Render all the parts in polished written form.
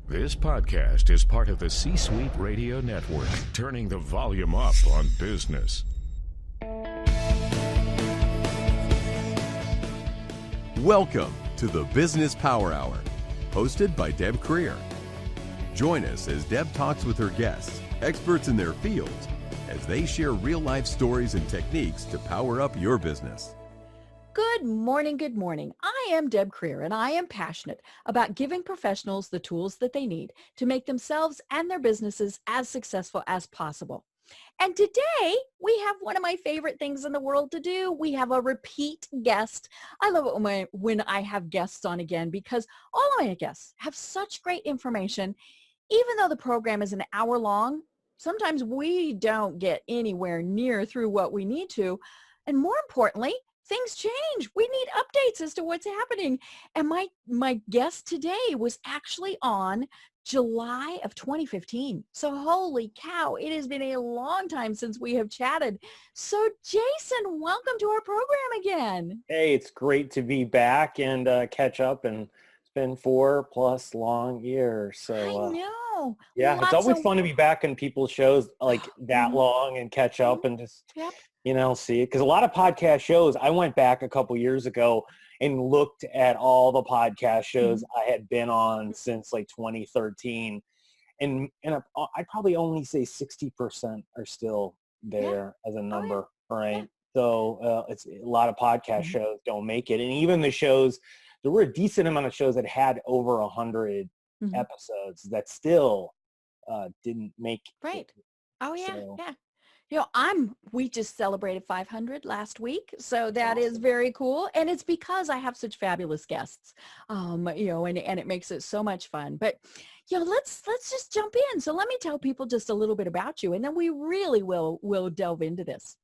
This podcast is part of the C-Suite Radio Network, turning the volume up on business. Welcome to the Business Power Hour, hosted by Deb Creer. Join us as Deb talks with her guests, experts in their fields, as they share real-life stories and techniques to power up your business. Good morning, good morning. I am Deb Creer, and I am passionate about giving professionals the tools that they need to make themselves and their businesses as successful as possible. And today, we have one of my favorite things in the world to do. We have a repeat guest. I love it when I have guests on again because all of my guests have such great information. Even though the program is an hour long, sometimes we don't get anywhere near through what we need to. And more importantly, things change. We need updates as to what's happening. And my guest today was actually on July of 2015. So holy cow, it has been a long time since we have chatted. So Jason, welcome to our program again. Hey, it's great to be back and catch up. And it's been 4+ long years. So I know. yeah, it's always fun to be back on people's shows like that long and catch up and just see it. Because a lot of podcast shows, I went back a couple years ago and looked at all the podcast shows I had been on since like 2013. And I'd probably only say 60% are still there as a number, right? Yeah. So it's a lot of podcast shows don't make it. And even the shows, there were a decent amount of shows that had over 100 episodes that still didn't make it. Oh, yeah, so, yeah. We just celebrated 500 last week. So that is very cool. And it's because I have such fabulous guests, and it makes it so much fun. But, let's just jump in. So let me tell people just a little bit about you, and then we really will delve into this.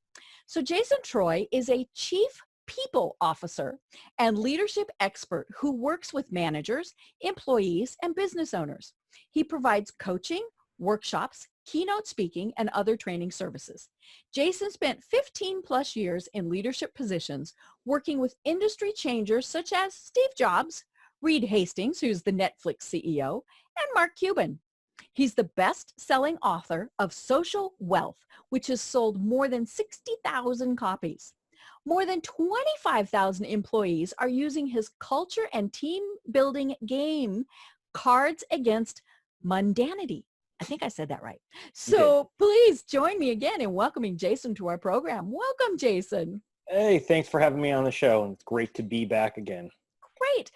So Jason Treu is a chief people officer and leadership expert who works with managers, employees, and business owners. He provides coaching, workshops, keynote speaking, and other training services. Jason spent 15 plus years in leadership positions working with industry changers such as Steve Jobs, Reed Hastings, who's the Netflix CEO, and Mark Cuban. He's the best-selling author of Social Wealth, which has sold more than 60,000 copies. More than 25,000 employees are using his culture and team-building game, Cards Against Mundanity. I think I said that right. So please join me again in welcoming Jason to our program. Welcome, Jason. Hey, thanks for having me on the show. And it's great to be back again. Great.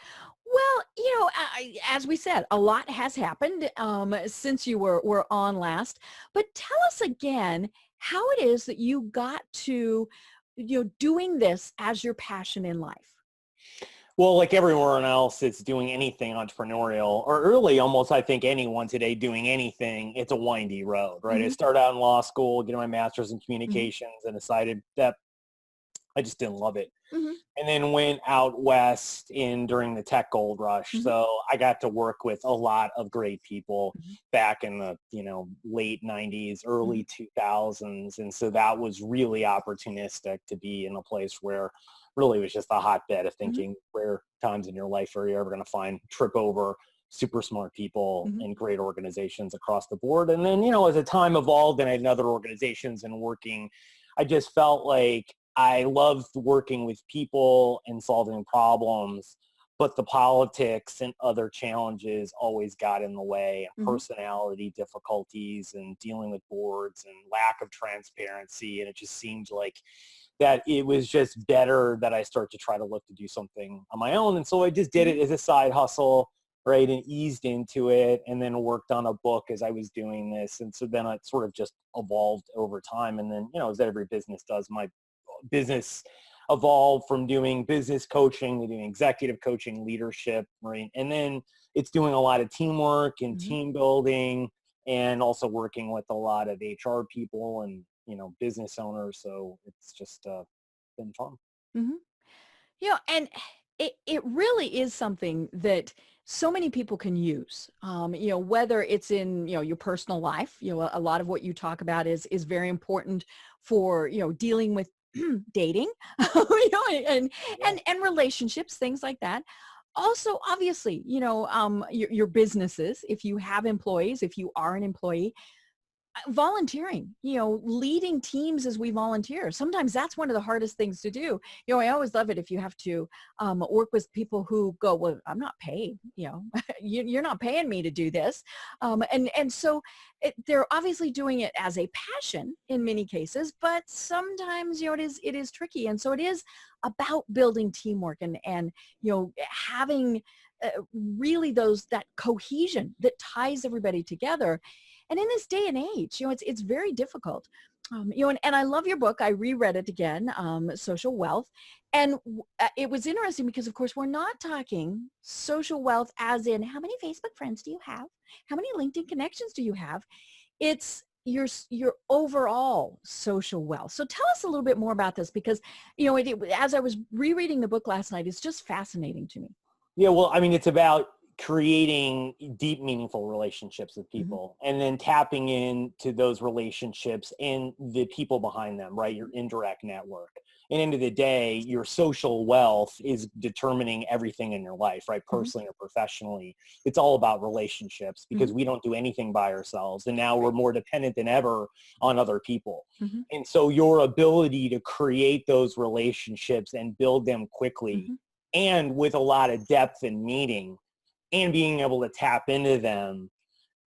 Well, as we said, a lot has happened since you were on last. But tell us again how it is that you got to doing this as your passion in life. Well, like everyone else that's doing anything entrepreneurial, or really almost I think anyone today doing anything, it's a windy road, right? I started out in law school, getting my master's in communications and decided that I just didn't love it. And then went out west during the tech gold rush. So I got to work with a lot of great people back in the, late 90s, early 2000s. And so that was really opportunistic to be in a place where really was just a hotbed of thinking rare times in your life are you ever going to trip over super smart people and great organizations across the board. And then, as the time evolved and I had other organizations and working, I just felt like I loved working with people and solving problems, but the politics and other challenges always got in the way, and personality difficulties and dealing with boards and lack of transparency. And it just seemed like that it was just better that I start to try to look to do something on my own. And so I just did it as a side hustle, right, and eased into it, and then worked on a book as I was doing this. And so then it sort of just evolved over time. And then, as every business does, my business evolved from doing business coaching to doing executive coaching, leadership, right? And then it's doing a lot of teamwork and team building, and also working with a lot of HR people and business owners. So it's just been fun. And it really is something that so many people can use, whether it's in, your personal life, a lot of what you talk about is very important for, dealing with dating, and relationships, things like that. Also, obviously, your businesses, if you have employees, if you are an employee, volunteering, leading teams as we volunteer. Sometimes that's one of the hardest things to do. I always love it if you have to work with people who go, well, I'm not paid, you're not paying me to do this. And so they're obviously doing it as a passion in many cases, but sometimes, it is tricky. And so it is about building teamwork and having really that cohesion that ties everybody together. And in this day and age, it's very difficult. And I love your book. I reread it again, Social Wealth. And it was interesting because, of course, we're not talking social wealth as in how many Facebook friends do you have? How many LinkedIn connections do you have? It's your overall social wealth. So tell us a little bit more about this because, as I was rereading the book last night, it's just fascinating to me. Yeah, well, I mean, it's about creating deep, meaningful relationships with people and then tapping into those relationships and the people behind them, right? Your indirect network. And end of the day, your social wealth is determining everything in your life, right? Personally or professionally. It's all about relationships because we don't do anything by ourselves. And now we're more dependent than ever on other people. And so your ability to create those relationships and build them quickly and with a lot of depth and meaning and being able to tap into them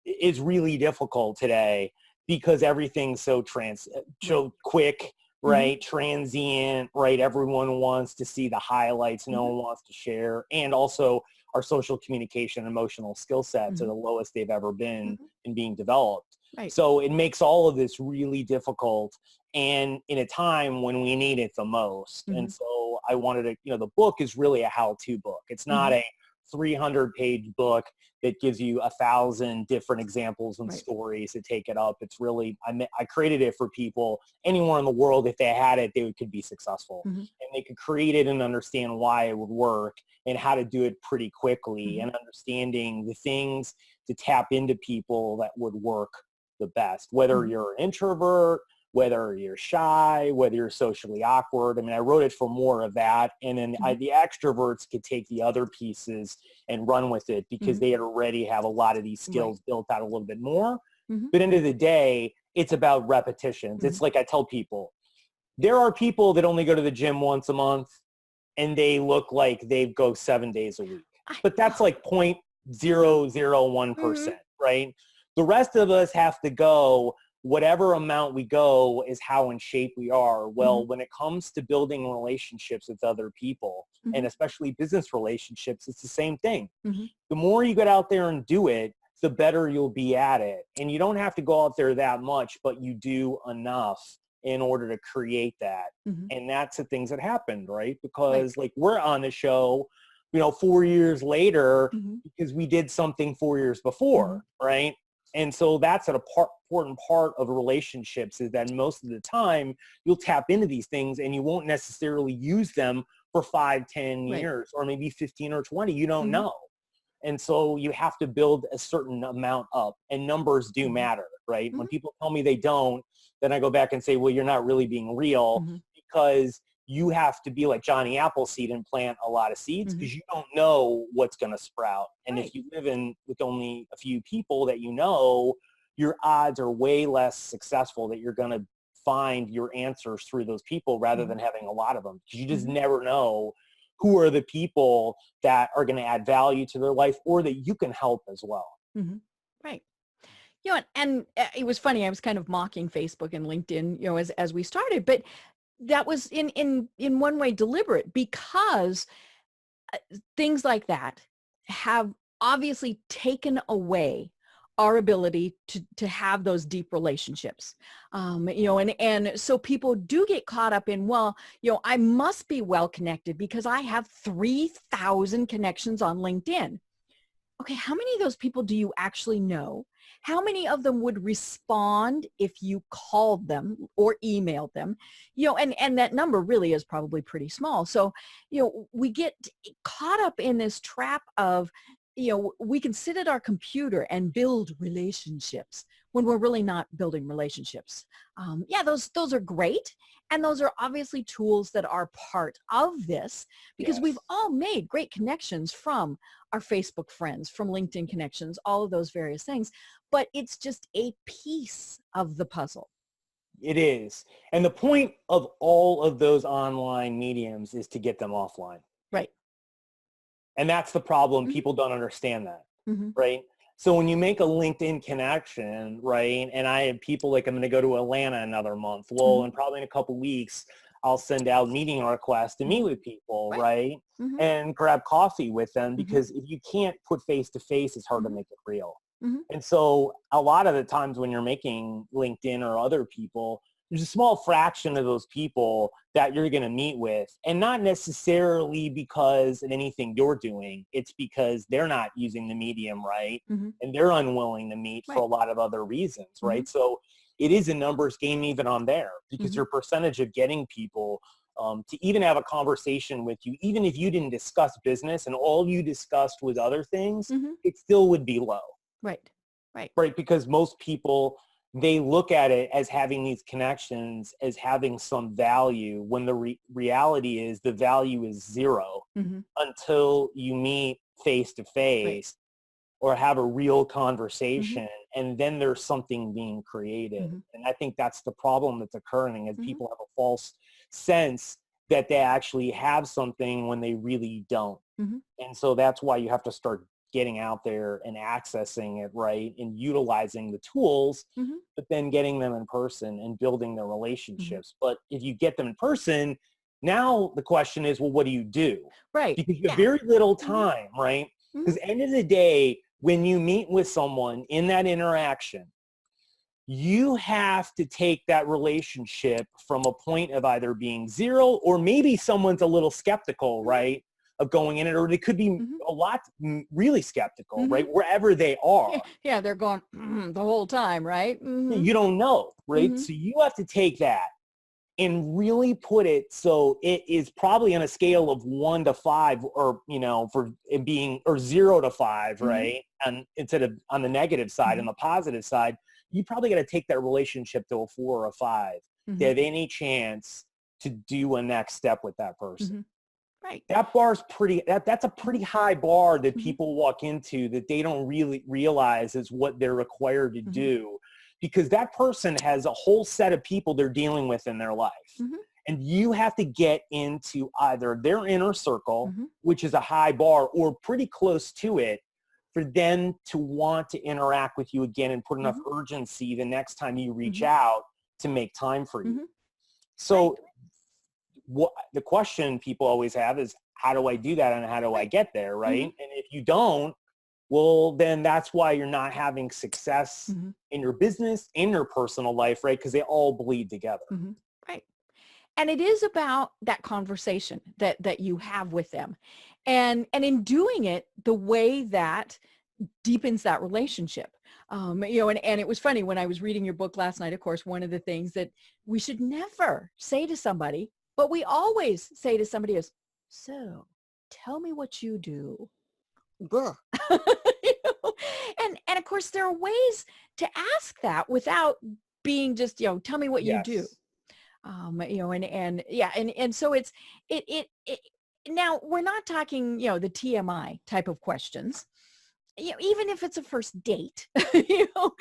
is really difficult today because everything's so quick, right? Transient, right? Everyone wants to see the highlights. No one wants to share. And also our social communication, emotional skill sets are the lowest they've ever been in being developed. Right. So it makes all of this really difficult and in a time when we need it the most. And so I wanted to, the book is really a how-to book. It's not a 300-page book that gives you 1,000 different examples and stories to take it up. It's really, I created it for people, anywhere in the world, if they had it, they could be successful. And they could create it and understand why it would work and how to do it pretty quickly and understanding the things to tap into people that would work the best, whether you're an introvert, whether you're shy, whether you're socially awkward. I mean, I wrote it for more of that. And then the extroverts could take the other pieces and run with it because they already have a lot of these skills built out a little bit more. But end of the day, it's about repetitions. It's like I tell people, there are people that only go to the gym once a month and they look like they go 7 days a week. But that's like 0.001%, right? The rest of us have to go whatever amount we go is how in shape we are. Well, when it comes to building relationships with other people and especially business relationships, it's the same thing. The more you get out there and do it, the better you'll be at it. And you don't have to go out there that much, but you do enough in order to create that. And that's the things that happened, right? Because like we're on the show, 4 years later because we did something 4 years before, right? And so that's an important part of relationships is that most of the time you'll tap into these things and you won't necessarily use them for 5, 10 years or maybe 15 or 20. You don't know. And so you have to build a certain amount up and numbers do matter, right? When people tell me they don't, then I go back and say, well, you're not really being real because you have to be like Johnny Appleseed and plant a lot of seeds because you don't know what's going to sprout. And if you live with only a few people that your odds are way less successful that you're going to find your answers through those people rather than having a lot of them. Because you just never know who are the people that are going to add value to their life or that you can help as well. Right. And it was funny. I was kind of mocking Facebook and LinkedIn, as we started, but that was in one way deliberate because things like that have obviously taken away our ability to have those deep relationships, and so people do get caught up in, I must be well connected because I have 3,000 connections on LinkedIn. Okay, how many of those people do you actually know? How many of them would respond if you called them or emailed them? And that number really is probably pretty small. So, we get caught up in this trap of, we can sit at our computer and build relationships when we're really not building relationships. Yeah, those are great. And those are obviously tools that are part of this, because Yes. we've all made great connections from our Facebook friends, from LinkedIn connections, all of those various things. But it's just a piece of the puzzle. It is. And the point of all of those online mediums is to get them offline. Right. And that's the problem. Mhm. People don't understand that, Mm-hmm. right? So when you make a LinkedIn connection, right, and I have people like, I'm going to go to Atlanta another month. Well, and probably in a couple weeks, I'll send out meeting requests to meet with people, right? Mm-hmm. And grab coffee with them, because if you can't put face to face, it's hard to make it real. Mm-hmm. And so a lot of the times when you're making LinkedIn or other people, there's a small fraction of those people that you're going to meet with, and not necessarily because of anything you're doing. It's because they're not using the medium right, Mm-hmm. and they're unwilling to meet for a lot of other reasons, right? So it is a numbers game even on there, because your percentage of getting people to even have a conversation with you, even if you didn't discuss business and all you discussed was other things, it still would be low. Right. Right. Right, because most people, they look at it as having these connections as having some value, when the reality is the value is zero until you meet face to face or have a real conversation, and then there's something being created. And I think that's the problem that's occurring, is people have a false sense that they actually have something when they really don't. And so that's why you have to start getting out there and accessing it, right, and utilizing the tools, but then getting them in person and building their relationships. But if you get them in person, now the question is, well, what do you do? Right. Because you have very little time, right? Because at the end of the day, when you meet with someone in that interaction, you have to take that relationship from a point of either being zero, or maybe someone's a little skeptical, right, of going in it, or they could be a lot really skeptical, right, wherever they are. Yeah, they're going the whole time, right? You don't know, right? So you have to take that and really put it so it is probably on a scale of 1 to 5, or, you know, for it being, or 0 to 5, right? And instead of on the negative side, on the positive side, you probably got to take that relationship to a 4 or a 5 to have any chance to do a next step with that person. Right. That bar's that's a pretty high bar that people walk into, that they don't really realize is what they're required to do, because that person has a whole set of people they're dealing with in their life. And you have to get into either their inner circle, which is a high bar, or pretty close to it, for them to want to interact with you again and put enough urgency the next time you reach out to make time for you. So what the question people always have is, how do I do that, and how do I get there, right? And if you don't, well, then that's why you're not having success in your business, in your personal life, right? Because they all bleed together. Right. And it is about that conversation that you have with them. And in doing it the way that deepens that relationship. You know, and it was funny when I was reading your book last night, of course, one of the things that we should never say to somebody, but we always say to somebody is, so tell me what you do. You know? And of course, there are ways to ask that without being just, you know, tell me what you do. You know, and so it now we're not talking, you know, the TMI type of questions, you know, even if it's a first date, you know,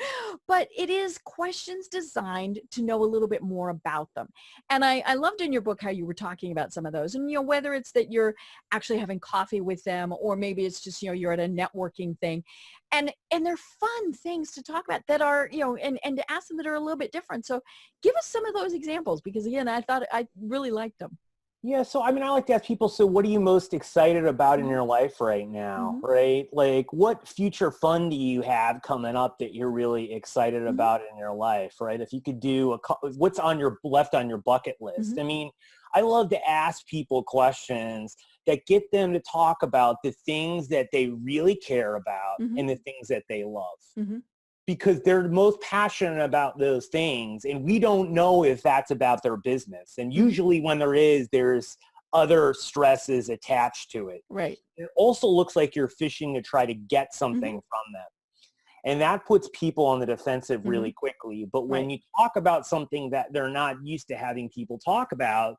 but it is questions designed to know a little bit more about them. And I loved in your book how you were talking about some of those, and, you know, whether it's that you're actually having coffee with them, or maybe it's just, you know, you're at a networking thing, and they're fun things to talk about that are, you know, and to ask them that are a little bit different. So give us some of those examples, because again, I thought I really liked them. Yeah, so I mean, I like to ask people, so what are you most excited about in your life right now, right? Like, what future fun do you have coming up that you're really excited about in your life, right? If you could do what's on your left on your bucket list? I mean, I love to ask people questions that get them to talk about the things that they really care about and the things that they love. Because they're most passionate about those things, and we don't know if that's about their business. And usually when there's other stresses attached to it. Right. It also looks like you're fishing to try to get something from them. And that puts people on the defensive really quickly. But when you talk about something that they're not used to having people talk about,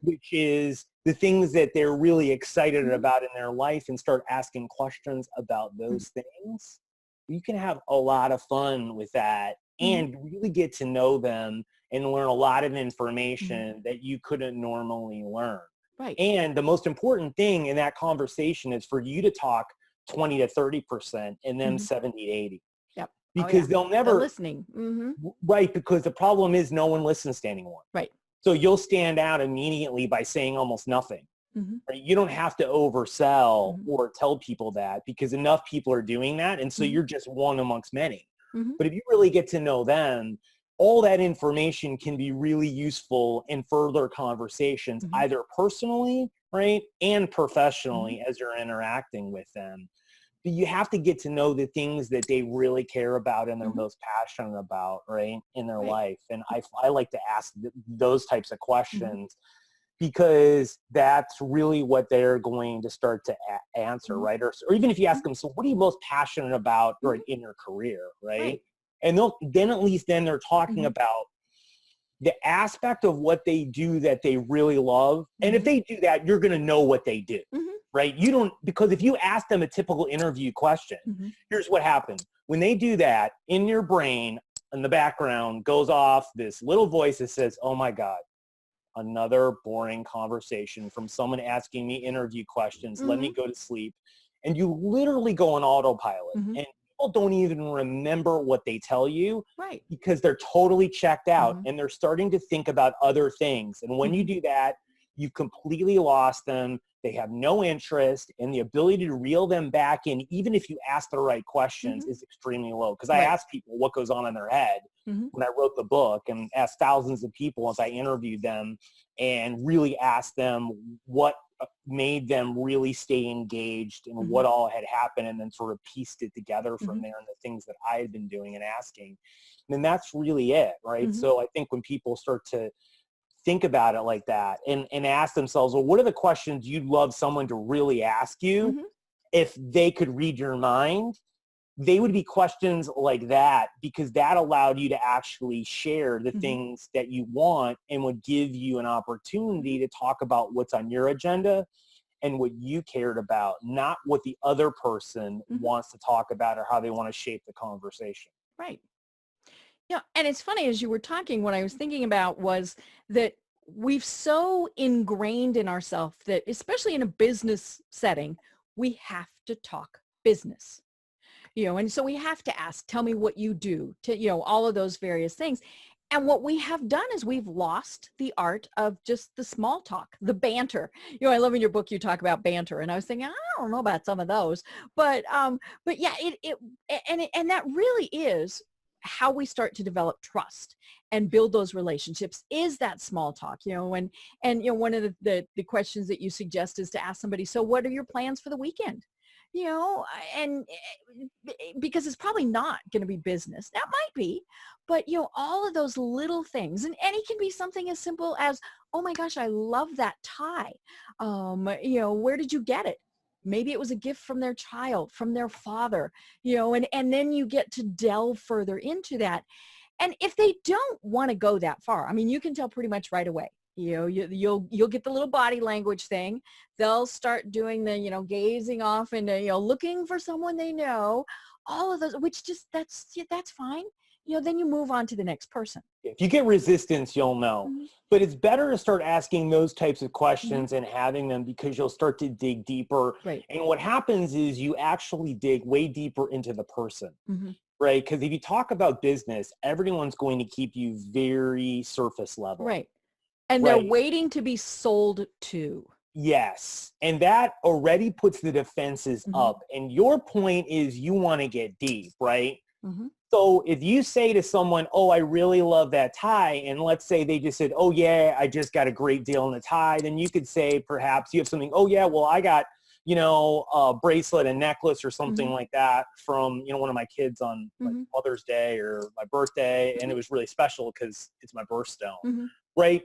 which is the things that they're really excited about in their life, and start asking questions about those things, you can have a lot of fun with that and really get to know them and learn a lot of information that you couldn't normally learn. Right. And the most important thing in that conversation is for you to talk 20 to 30% and then 70 to 80. Yep. Because they'll never They're listening. Right. Because the problem is no one listens to anyone. Right. So you'll stand out immediately by saying almost nothing. Right? You don't have to oversell or tell people that, because enough people are doing that. And so you're just one amongst many. But if you really get to know them, all that information can be really useful in further conversations, either personally, right, and professionally as you're interacting with them. But you have to get to know the things that they really care about and they're most passionate about, right, in their life. And I like to ask those types of questions because that's really what they're going to start to answer, right? Or even if you ask them, so what are you most passionate about right, in your career, right? And then they're talking about the aspect of what they do that they really love. And if they do that, you're going to know what they do, right? You don't, because if you ask them a typical interview question, here's what happens. When they do that, in your brain, in the background goes off this little voice that says, oh my God, another boring conversation from someone asking me interview questions. Let me go to sleep. And you literally go on autopilot. And people don't even remember what they tell you, right? Because they're totally checked out and they're starting to think about other things. And when you do that, you've completely lost them. They have no interest, and the ability to reel them back in, even if you ask the right questions, is extremely low. Because I asked people what goes on in their head when I wrote the book, and asked thousands of people as I interviewed them, and really asked them what made them really stay engaged and what all had happened, and then sort of pieced it together from there, and the things that I had been doing and asking. And that's really it, right? So I think when people start to think about it like that and ask themselves, well, what are the questions you'd love someone to really ask you if they could read your mind? They would be questions like that, because that allowed you to actually share the things that you want and would give you an opportunity to talk about what's on your agenda and what you cared about, not what the other person wants to talk about or how they want to shape the conversation. Right. Yeah, and it's funny, as you were talking, what I was thinking about was that we've so ingrained in ourselves that, especially in a business setting, we have to talk business. And so we have to ask, tell me what you do, to, all of those various things. And what we have done is we've lost the art of just the small talk, the banter. I love in your book you talk about banter, and I was thinking, I don't know about some of those, but yeah, and that really is how we start to develop trust and build those relationships, is that small talk, and one of the questions that you suggest is to ask somebody, so what are your plans for the weekend? And because it's probably not going to be business. That might be, but all of those little things, and it can be something as simple as, oh my gosh, I love that tie. Where did you get it? Maybe it was a gift from their child, from their father, and then you get to delve further into that. And if they don't want to go that far, I mean, you can tell pretty much right away. You'll get the little body language thing. They'll start doing the, gazing off and, looking for someone they know, all of those, which just, that's fine. Then you move on to the next person. If you get resistance, you'll know. But it's better to start asking those types of questions and having them, because you'll start to dig deeper. Right. And what happens is you actually dig way deeper into the person, right? Because if you talk about business, everyone's going to keep you very surface level. Right. And they're waiting to be sold to. Yes. And that already puts the defenses up. And your point is you want to get deep, right? So if you say to someone, oh, I really love that tie, and let's say they just said, oh yeah, I just got a great deal on the tie, then you could say perhaps you have something, oh yeah, well I got, a bracelet, a necklace or something like that from, one of my kids on like Mother's Day or my birthday, and it was really special because it's my birthstone, right?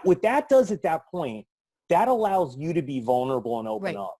What that does at that point, that allows you to be vulnerable and open up.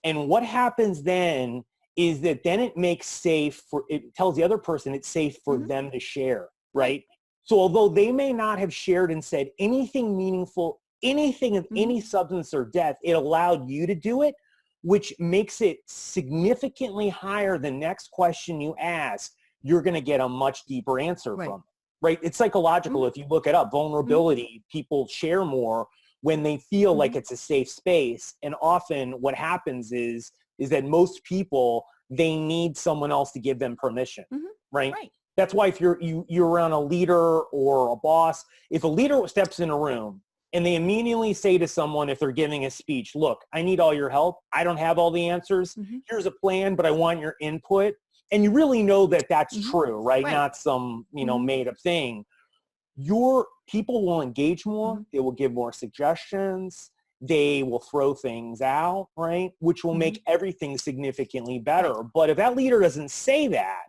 And what happens then is that then it makes safe for, it tells the other person it's safe for them to share, right? So although they may not have shared and said anything meaningful, anything of any substance or depth, it allowed you to do it, which makes it significantly higher the next question you ask, you're going to get a much deeper answer from, right? It's psychological. If you look it up, vulnerability, people share more when they feel like it's a safe space. And often what happens is that most people, they need someone else to give them permission, right? That's why if you're around a leader or a boss, if a leader steps in a room and they immediately say to someone, if they're giving a speech, look, I need all your help. I don't have all the answers. Here's a plan, but I want your input. And you really know that that's true, right? Not some, made up thing. Your people will engage more. They will give more suggestions. They will throw things out, right? Which will make everything significantly better. But if that leader doesn't say that,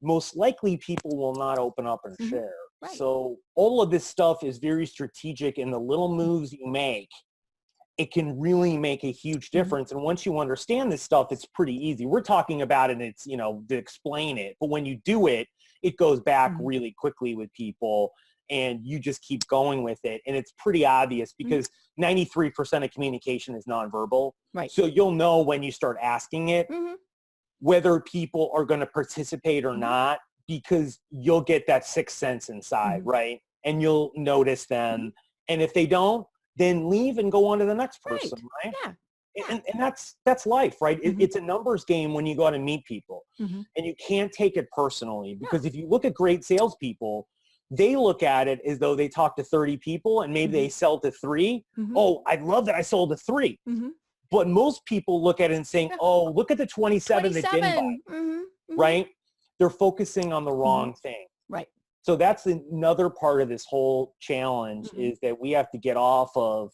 most likely people will not open up and share. So all of this stuff is very strategic, and the little moves you make, it can really make a huge difference. And once you understand this stuff, it's pretty easy. We're talking about it, and it's, to explain it. But when you do it, it goes back really quickly with people, and you just keep going with it. And it's pretty obvious because 93% of communication is nonverbal. So you'll know when you start asking it whether people are going to participate or not, because you'll get that sixth sense inside, right? And you'll notice them. And if they don't, then leave and go on to the next person, right? And that's life, right? It's a numbers game when you go out and meet people. And you can't take it personally, because if you look at great salespeople, they look at it as though they talk to 30 people and maybe they sell to 3. Oh, I love that I sold to 3. But most people look at it and saying, oh, look at the 27 that didn't buy, right? They're focusing on the wrong thing. So that's another part of this whole challenge, is that we have to get off of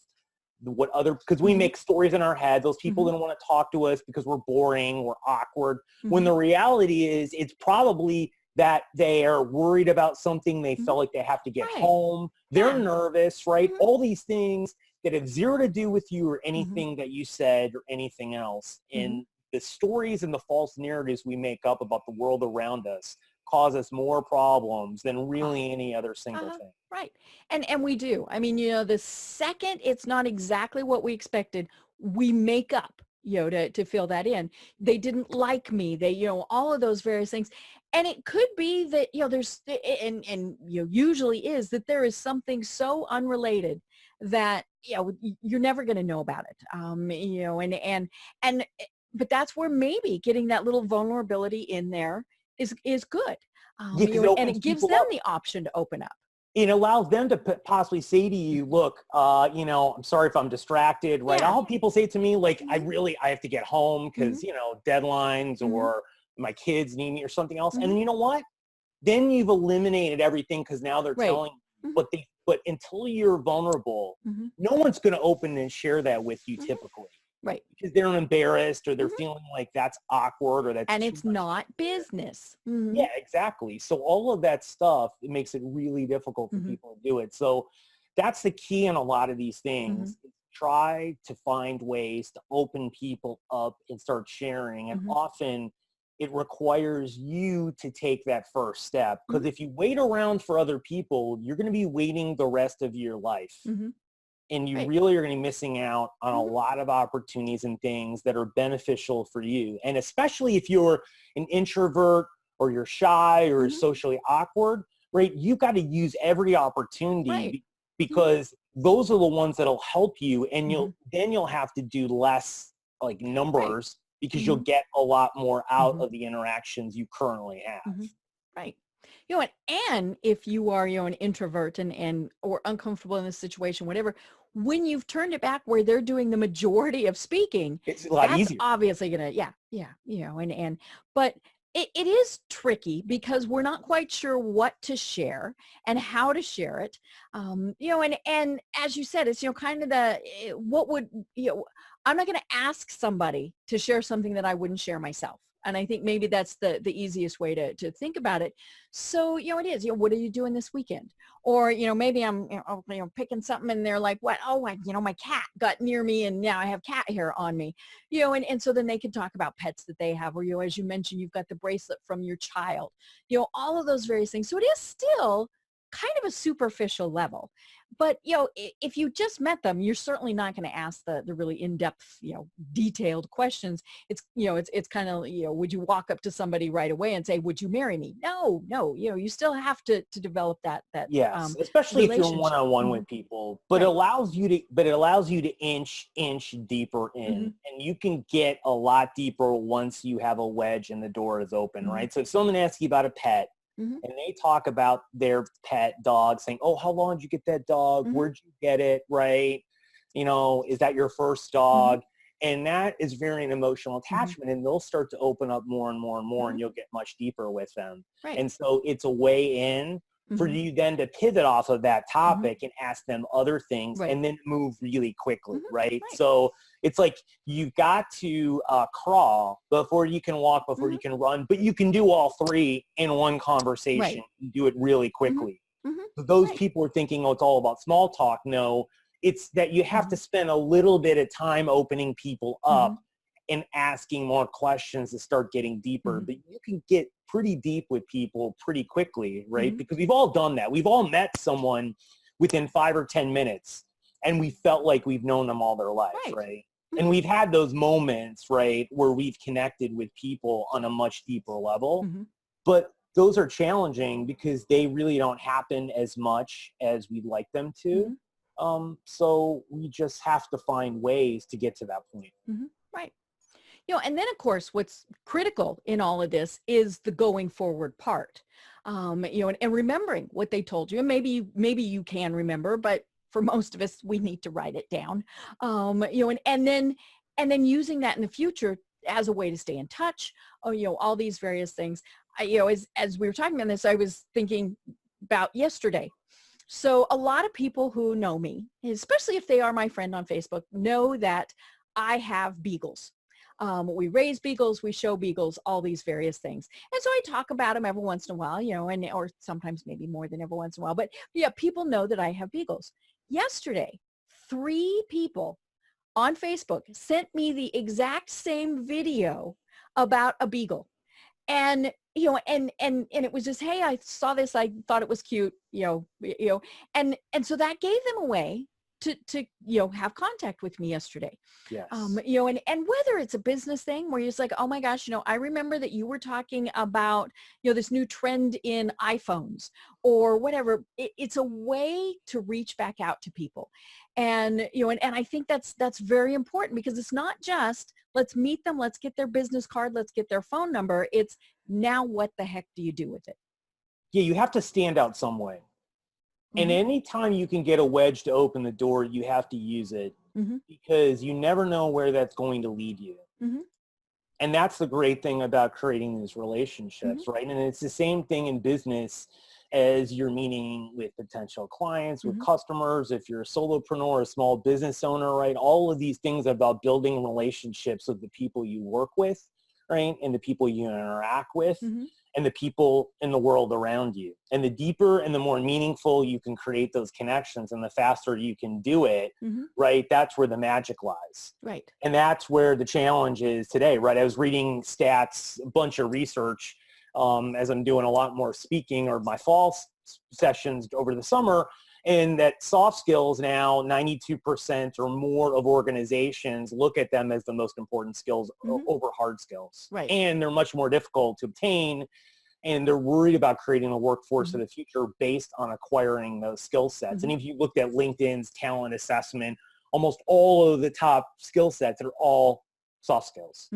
because we make stories in our head. Those people don't want to talk to us because we're boring, we're awkward. When the reality is, it's probably that they are worried about something. They felt like they have to get home. They're nervous, right? All these things that have zero to do with you or anything that you said or anything else. And the stories and the false narratives we make up about the world around us cause us more problems than really any other single thing. And we do. I mean, the second it's not exactly what we expected, we make up, to fill that in. They didn't like me. They, all of those various things. And it could be that, there's, and usually is that there is something so unrelated that, you're never going to know about it. But that's where maybe getting that little vulnerability in there is good. And it gives them the option to open up. It allows them to possibly say to you, look, I'm sorry if I'm distracted, right? I'll have people say to me, like, I have to get home because, deadlines or my kids need me or something else. And you know what? Then you've eliminated everything, because now they're telling you, but until you're vulnerable, no one's going to open and share that with you typically. Because they're embarrassed, or they're feeling like that's awkward, or that's and it's not business. Yeah, exactly. So all of that stuff, it makes it really difficult for people to do it. So that's the key in a lot of these things. Try to find ways to open people up and start sharing. And often it requires you to take that first step, because if you wait around for other people, you're going to be waiting the rest of your life. And you really are going to be missing out on a lot of opportunities and things that are beneficial for you. And especially if you're an introvert, or you're shy, or socially awkward, right? You've got to use every opportunity, because those are the ones that'll help you. And you'll have to do less like numbers, because you'll get a lot more out of the interactions you currently have. And if you are, an introvert and or uncomfortable in this situation, whatever, when you've turned it back where they're doing the majority of speaking, it's a lot easier. Obviously gonna, but it is tricky, because we're not quite sure what to share and how to share it. And as you said, it's, kind of I'm not going to ask somebody to share something that I wouldn't share myself. And I think maybe that's the easiest way to think about it. So, it is, what are you doing this weekend? Or, maybe I'm, picking something and they're like, what? Oh, my cat got near me and now I have cat hair on me, and so then they can talk about pets that they have, or, as you mentioned, you've got the bracelet from your child, all of those various things. So it is still kind of a superficial level. But, if you just met them, you're certainly not going to ask the really in-depth, detailed questions. It's, it's kind of, would you walk up to somebody right away and say, would you marry me? No, you still have to develop that Yes, especially if you're one-on-one with people, but Right. it allows you to inch deeper in, and you can get a lot deeper once you have a wedge and the door is open, right? So if someone asks you about a pet, and they talk about their pet dog, saying, oh, how long did you get that dog? Where'd you get it, right? Is that your first dog? And that is very an emotional attachment, and they'll start to open up more and more and more, and you'll get much deeper with them. Right. And so it's a way in for you then to pivot off of that topic and ask them other things, and then move really quickly, right? So it's like you've got to crawl before you can walk, before you can run, but you can do all three in one conversation and do it really quickly. So those people are thinking, oh, it's all about small talk. No, it's that you have to spend a little bit of time opening people up and asking more questions to start getting deeper. But you can get pretty deep with people pretty quickly, right? Because we've all done that. We've all met someone within 5 or 10 minutes and we felt like we've known them all their lives, right? And we've had those moments, right, where we've connected with people on a much deeper level. But those are challenging because they really don't happen as much as we'd like them to. So we just have to find ways to get to that point. Right. And then of course, what's critical in all of this is the going forward part, and remembering what they told you. And maybe you can remember, but for most of us, we need to write it down, and then using that in the future as a way to stay in touch, all these various things. As we were talking about this, I was thinking about yesterday. So a lot of people who know me, especially if they are my friend on Facebook, know that I have beagles. We raise beagles, we show beagles, all these various things. And so I talk about them every once in a while, or sometimes maybe more than every once in a while. But yeah, people know that I have beagles. Yesterday, 3 people on Facebook sent me the exact same video about a beagle. And, and it was just, hey, I saw this, I thought it was cute, and so that gave them a way to have contact with me yesterday. Yes. And whether it's a business thing where you're just like, oh my gosh, I remember that you were talking about, this new trend in iPhones or whatever. It's a way to reach back out to people. And, and I think that's very important because it's not just let's meet them, let's get their business card, let's get their phone number. It's now what the heck do you do with it? Yeah, you have to stand out some way. And anytime you can get a wedge to open the door, you have to use it because you never know where that's going to lead you. And that's the great thing about creating these relationships, right? And it's the same thing in business as you're meeting with potential clients, with customers, if you're a solopreneur, a small business owner, right? All of these things about building relationships with the people you work with, right? And the people you interact with. And the people in the world around you. And the deeper and the more meaningful you can create those connections and the faster you can do it, right? That's where the magic lies. Right. And that's where the challenge is today, right? I was reading stats, a bunch of research as I'm doing a lot more speaking or my fall sessions over the summer, and that soft skills now, 92% or more of organizations look at them as the most important skills over hard skills. Right. And they're much more difficult to obtain. And they're worried about creating a workforce of the future based on acquiring those skill sets. And if you looked at LinkedIn's talent assessment, almost all of the top skill sets are all soft skills.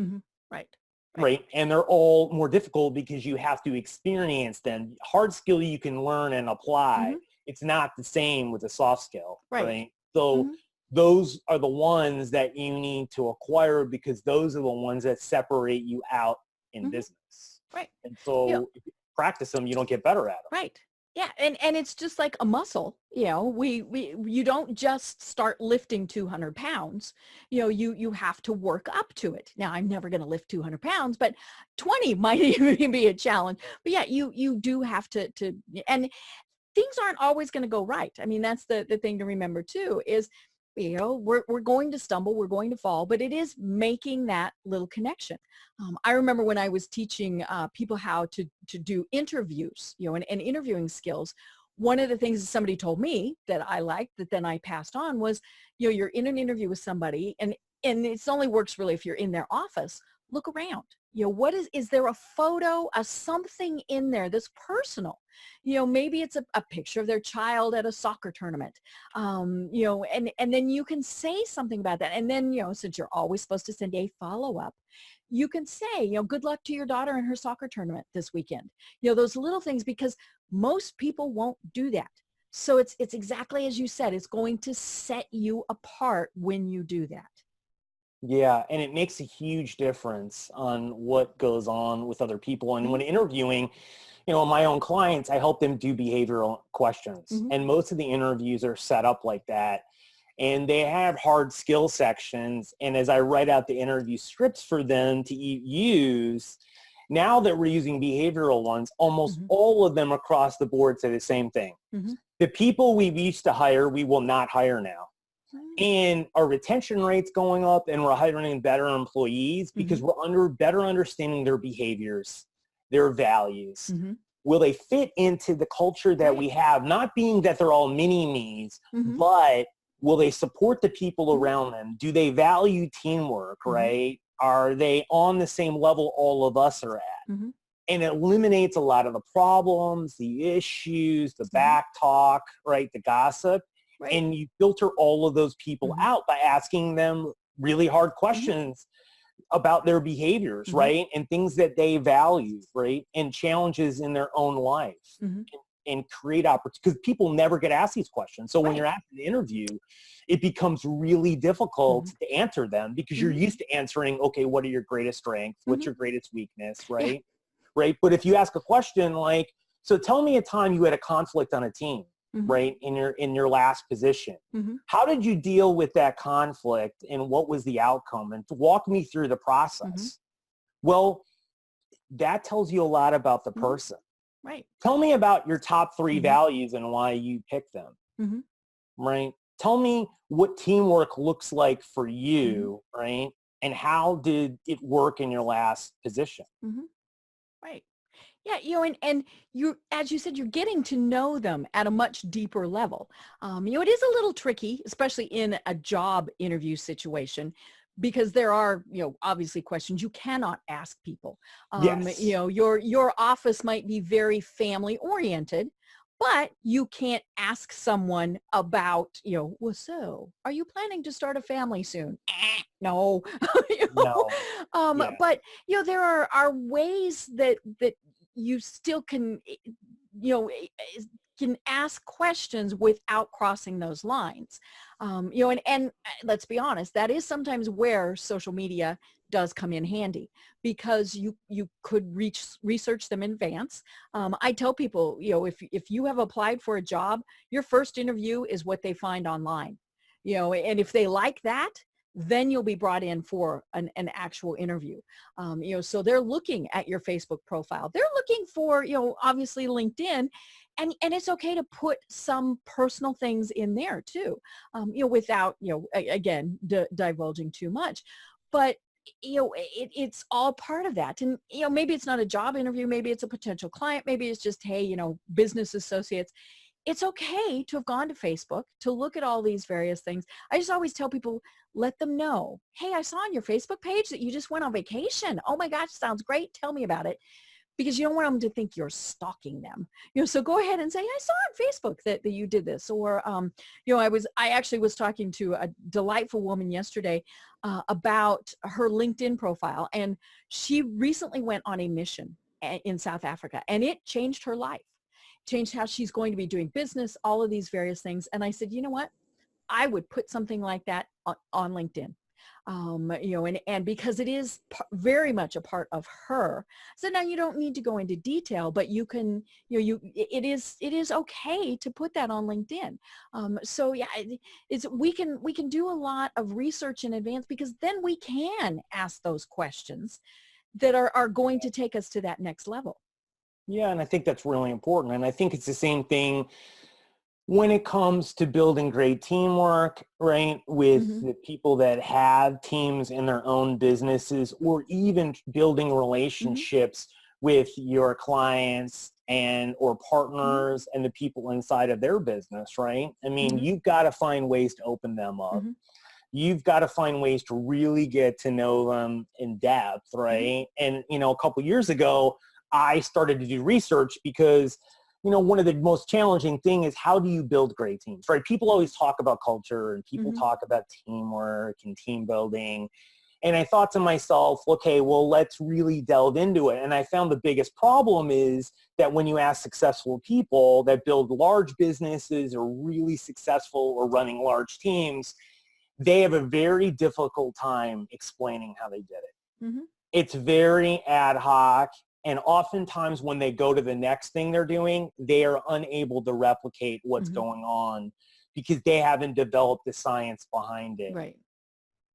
Right. And they're all more difficult because you have to experience them. Hard skill you can learn and apply. It's not the same with a soft skill, right? So those are the ones that you need to acquire because those are the ones that separate you out in business. Right. And so if you practice them, you don't get better at them. Right. Yeah, and it's just like a muscle, you don't just start lifting 200 pounds, you have to work up to it. Now, I'm never going to lift 200 pounds, but 20 might even be a challenge. But yeah, you do have to, and things aren't always going to go right. I mean, that's the thing to remember too, is, we're going to stumble, we're going to fall, but it is making that little connection. I remember when I was teaching people how to do interviews, and interviewing skills. One of the things that somebody told me that I liked that then I passed on was, you're in an interview with somebody, and it only works really if you're in their office. Look around. What is there a photo, a something in there that's personal? Maybe it's a picture of their child at a soccer tournament, and then you can say something about that. And then, since you're always supposed to send a follow-up, you can say, good luck to your daughter in her soccer tournament this weekend. Those little things, because most people won't do that. So it's exactly as you said, it's going to set you apart when you do that. Yeah, and it makes a huge difference on what goes on with other people. And when interviewing, my own clients, I help them do behavioral questions. Mm-hmm. And most of the interviews are set up like that. And they have hard skill sections. And as I write out the interview scripts for them to use, now that we're using behavioral ones, almost all of them across the board say the same thing. Mm-hmm. The people we used to hire, we will not hire now. And our retention rate's going up, and we're hiring better employees because we're better understanding their behaviors, their values. Will they fit into the culture that we have? Not being that they're all mini-me's, but will they support the people around them? Do they value teamwork, right? Are they on the same level all of us are at? And it eliminates a lot of the problems, the issues, the back talk, right? The gossip. Right. And you filter all of those people out by asking them really hard questions about their behaviors, right? And things that they value, right? And challenges in their own life. And create opportunities, because people never get asked these questions. So when you're at an interview, it becomes really difficult to answer them because you're used to answering, okay, what are your greatest strengths? What's your greatest weakness, right? Right. But if you ask a question like, so tell me a time you had a conflict on a team. Right, in your last position. How did you deal with that conflict, and what was the outcome? And walk me through the process. Well, that tells you a lot about the person. Right. Tell me about your top 3 values and why you picked them. Right. Tell me what teamwork looks like for you, right? And how did it work in your last position? Right. Yeah, and you, as you said, you're getting to know them at a much deeper level. It is a little tricky, especially in a job interview situation, because there are, obviously questions you cannot ask people. Yes. Your office might be very family oriented, but you can't ask someone about, well, so are you planning to start a family soon? No. No. But, there are ways that you still can, can ask questions without crossing those lines. And let's be honest, that is sometimes where social media does come in handy, because you could research them in advance. I tell people, if you have applied for a job, your first interview is what they find online, and if they like that, then you'll be brought in for an actual interview. So they're looking at your Facebook profile. They're looking for, obviously LinkedIn, and it's okay to put some personal things in there too, without, again, divulging too much. But, it's all part of that. And, maybe it's not a job interview. Maybe it's a potential client. Maybe it's just, hey, business associates. It's okay to have gone to Facebook, to look at all these various things. I just always tell people, let them know, hey, I saw on your Facebook page that you just went on vacation. Oh my gosh, sounds great. Tell me about it. Because you don't want them to think you're stalking them. So go ahead and say, I saw on Facebook that you did this. Or, I actually was talking to a delightful woman yesterday about her LinkedIn profile. And she recently went on a mission in South Africa, and it changed her life. Changed how she's going to be doing business, all of these various things. And I said, you know what? I would put something like that on LinkedIn. And because it is very much a part of her. So now you don't need to go into detail, but you can, it is okay to put that on LinkedIn. So yeah, we can do a lot of research in advance, because then we can ask those questions that are going to take us to that next level. Yeah, and I think that's really important. And I think it's the same thing when it comes to building great teamwork, right, with the people that have teams in their own businesses, or even building relationships with your clients and or partners and the people inside of their business, right? I mean, you've got to find ways to open them up. You've got to find ways to really get to know them in depth, right? And, a couple years ago, I started to do research because one of the most challenging thing is, how do you build great teams, right? People always talk about culture, and people talk about teamwork and team building. And I thought to myself, okay, well, let's really delve into it. And I found the biggest problem is that when you ask successful people that build large businesses or really successful or running large teams, they have a very difficult time explaining how they did it. It's very ad hoc. And oftentimes when they go to the next thing they're doing, they are unable to replicate what's going on because they haven't developed the science behind it. Right.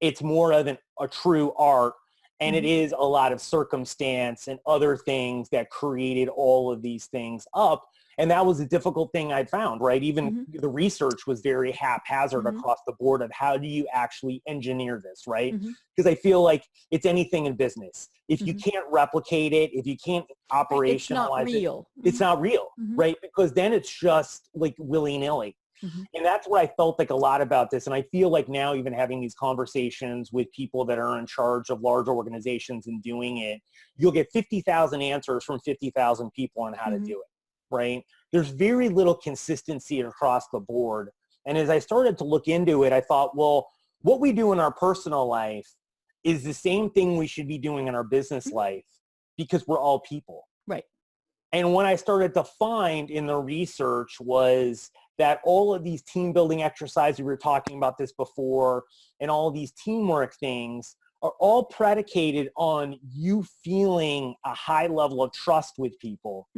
It's more of a true art, and it is a lot of circumstance and other things that created all of these things up. And that was a difficult thing I found, right? Even the research was very haphazard across the board of how do you actually engineer this, right? Because I feel like it's anything in business. If you can't replicate it, if you can't operationalize it's not real, right? Because then it's just like willy-nilly. And that's what I felt like a lot about this. And I feel like now, even having these conversations with people that are in charge of large organizations and doing it, you'll get 50,000 answers from 50,000 people on how to do it. Right? There's very little consistency across the board. And as I started to look into it, I thought, well, what we do in our personal life is the same thing we should be doing in our business life, because we're all people. Right. And what I started to find in the research was that all of these team building exercises, we were talking about this before, and all these teamwork things are all predicated on you feeling a high level of trust with people,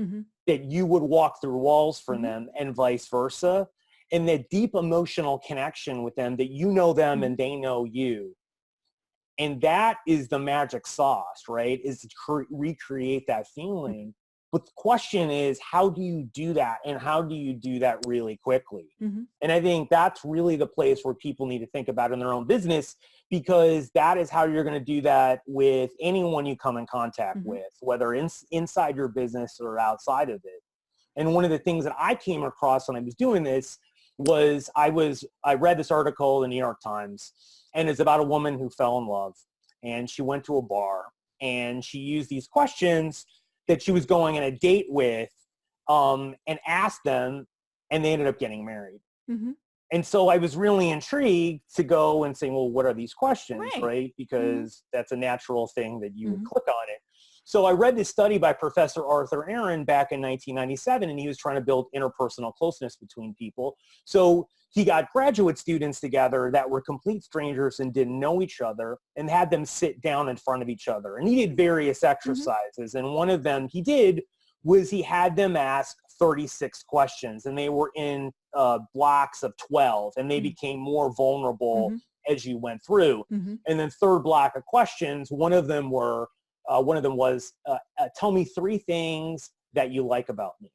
that you would walk through walls for them, and vice versa, and that deep emotional connection with them, that you know them and they know you. And that is the magic sauce, right? Is to recreate that feeling. But the question is, how do you do that? And how do you do that really quickly? And I think that's really the place where people need to think about in their own business, because that is how you're going to do that with anyone you come in contact with, whether inside your business or outside of it. And one of the things that I came across when I was doing this was I read this article in the New York Times, and it's about a woman who fell in love, and she went to a bar, and she used these questions that she was going on a date with, and asked them, and they ended up getting married. And so I was really intrigued to go and say, well, what are these questions, right? Because that's a natural thing that you would click on it. So I read this study by Professor Arthur Aaron back in 1997, and he was trying to build interpersonal closeness between people. So he got graduate students together that were complete strangers and didn't know each other, and had them sit down in front of each other. And he did various exercises. And one of them he did was he had them ask 36 questions, and they were in blocks of 12, and they became more vulnerable as you went through. And then third block of questions, one of them was, tell me 3 things that you like about me,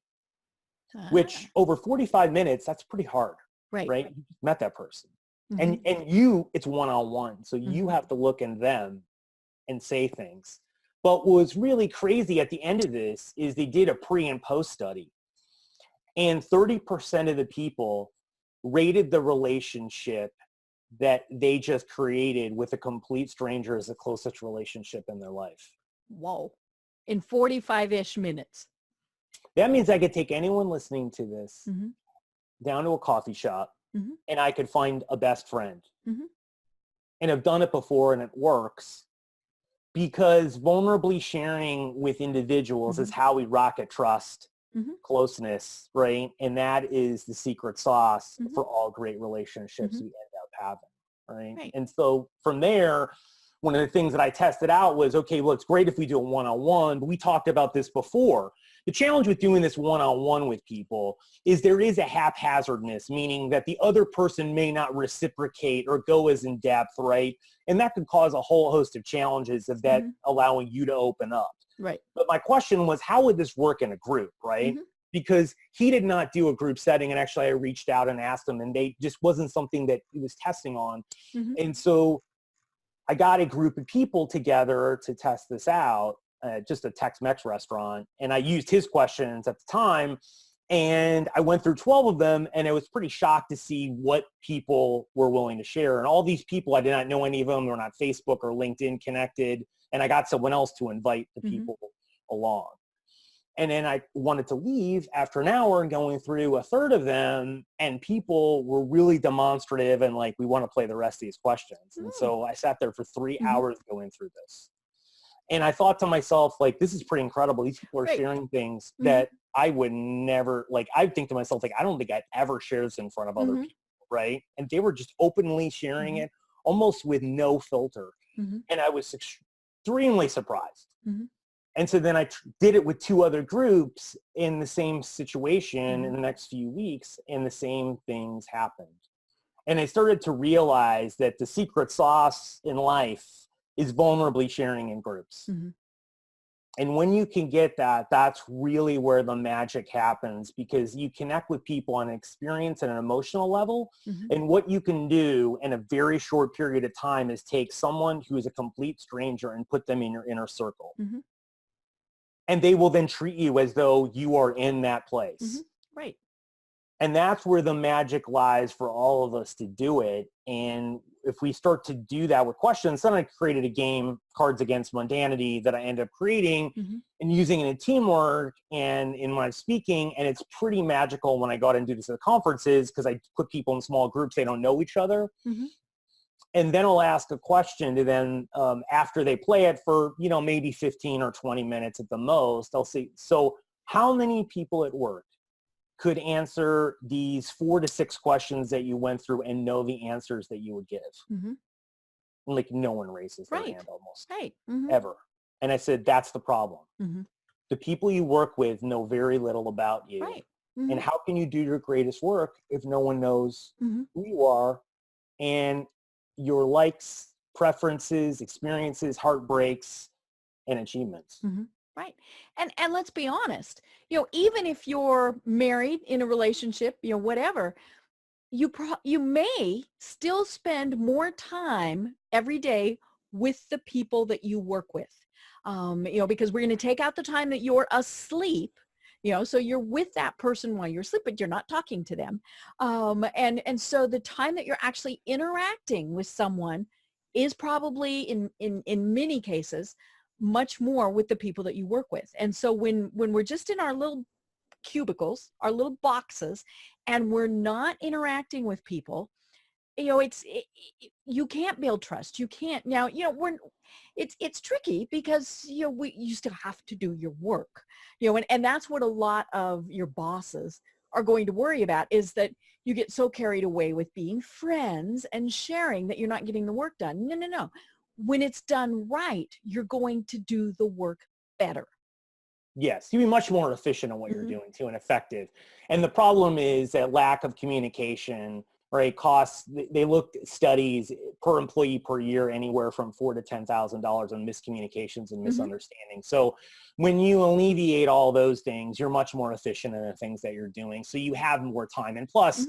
which over 45 minutes, that's pretty hard, right? You just met that person. And it's one-on-one. So you have to look in them and say things. But what was really crazy at the end of this is they did a pre and post study. And 30% of the people rated the relationship that they just created with a complete stranger as the closest relationship in their life. Whoa. In 45-ish minutes. That means I could take anyone listening to this down to a coffee shop, and I could find a best friend. And I've done it before, and it works, because vulnerably sharing with individuals is how we rocket trust, closeness, right? And that is the secret sauce for all great relationships we end up having. right? Right. And so from there, one of the things that I tested out was, okay, well, it's great if we do it one-on-one, but we talked about this before. The challenge with doing this one-on-one with people is there is a haphazardness, meaning that the other person may not reciprocate or go as in depth, right? And that could cause a whole host of challenges of that allowing you to open up. Right. But my question was, how would this work in a group, right? Because he did not do a group setting, and actually I reached out and asked him, and they just wasn't something that he was testing on. And so I got a group of people together to test this out, just a Tex-Mex restaurant, and I used his questions at the time, and I went through 12 of them, and I was pretty shocked to see what people were willing to share. And all these people, I did not know any of them. They were not Facebook or LinkedIn connected, and I got someone else to invite the people along. And then I wanted to leave after an hour and going through a third of them, and people were really demonstrative and like, we want to play the rest of these questions. And so I sat there for 3 hours going through this. And I thought to myself, like, this is pretty incredible. These people are sharing things that I would never, like, I think to myself, like, I don't think I'd ever share this in front of other people, right? And they were just openly sharing it almost with no filter. And I was extremely surprised. And so then I did it with 2 other groups in the same situation in the next few weeks, and the same things happened. And I started to realize that the secret sauce in life is vulnerably sharing in groups. And when you can get that, that's really where the magic happens, because you connect with people on an experience and an emotional level. And what you can do in a very short period of time is take someone who is a complete stranger and put them in your inner circle. And they will then treat you as though you are in that place. Right. And that's where the magic lies for all of us to do it. And if we start to do that with questions, then I created a game, Cards Against Mundanity, that I ended up creating and using it in teamwork and in my speaking. And it's pretty magical when I go out and do this at conferences, because I put people in small groups, they don't know each other. And then I'll ask a question to them after they play it for, you know, maybe 15 or 20 minutes at the most. I'll say, so how many people at work could answer these 4 to 6 questions that you went through and know the answers that you would give? Like, no one raises their hand almost ever. And I said, that's the problem. The people you work with know very little about you. And how can you do your greatest work if no one knows who you are and your likes, preferences, experiences, heartbreaks, and achievements? Right. And let's be honest, you know, even if you're married, in a relationship, you know, whatever, you may still spend more time every day with the people that you work with, you know, because we're going to take out the time that you're asleep, you know, so you're with that person while you're asleep, but you're not talking to them. And so the time that you're actually interacting with someone is probably in many cases much more with the people that you work with. And so when we're just in our little cubicles, our little boxes, and we're not interacting with people, you know, you can't build trust. You can't. Now, you know, it's tricky because, you know, you still have to do your work, you know, and that's what a lot of your bosses are going to worry about, is that you get so carried away with being friends and sharing that you're not getting the work done. No. When it's done right, you're going to do the work better. Yes, you'll be much more efficient on what you're doing too, and effective. And the problem is that lack of communication, right? Costs, they looked at studies per employee per year, anywhere from $4,000 to $10,000 on miscommunications and misunderstandings. So when you alleviate all those things, you're much more efficient in the things that you're doing. So you have more time. And plus,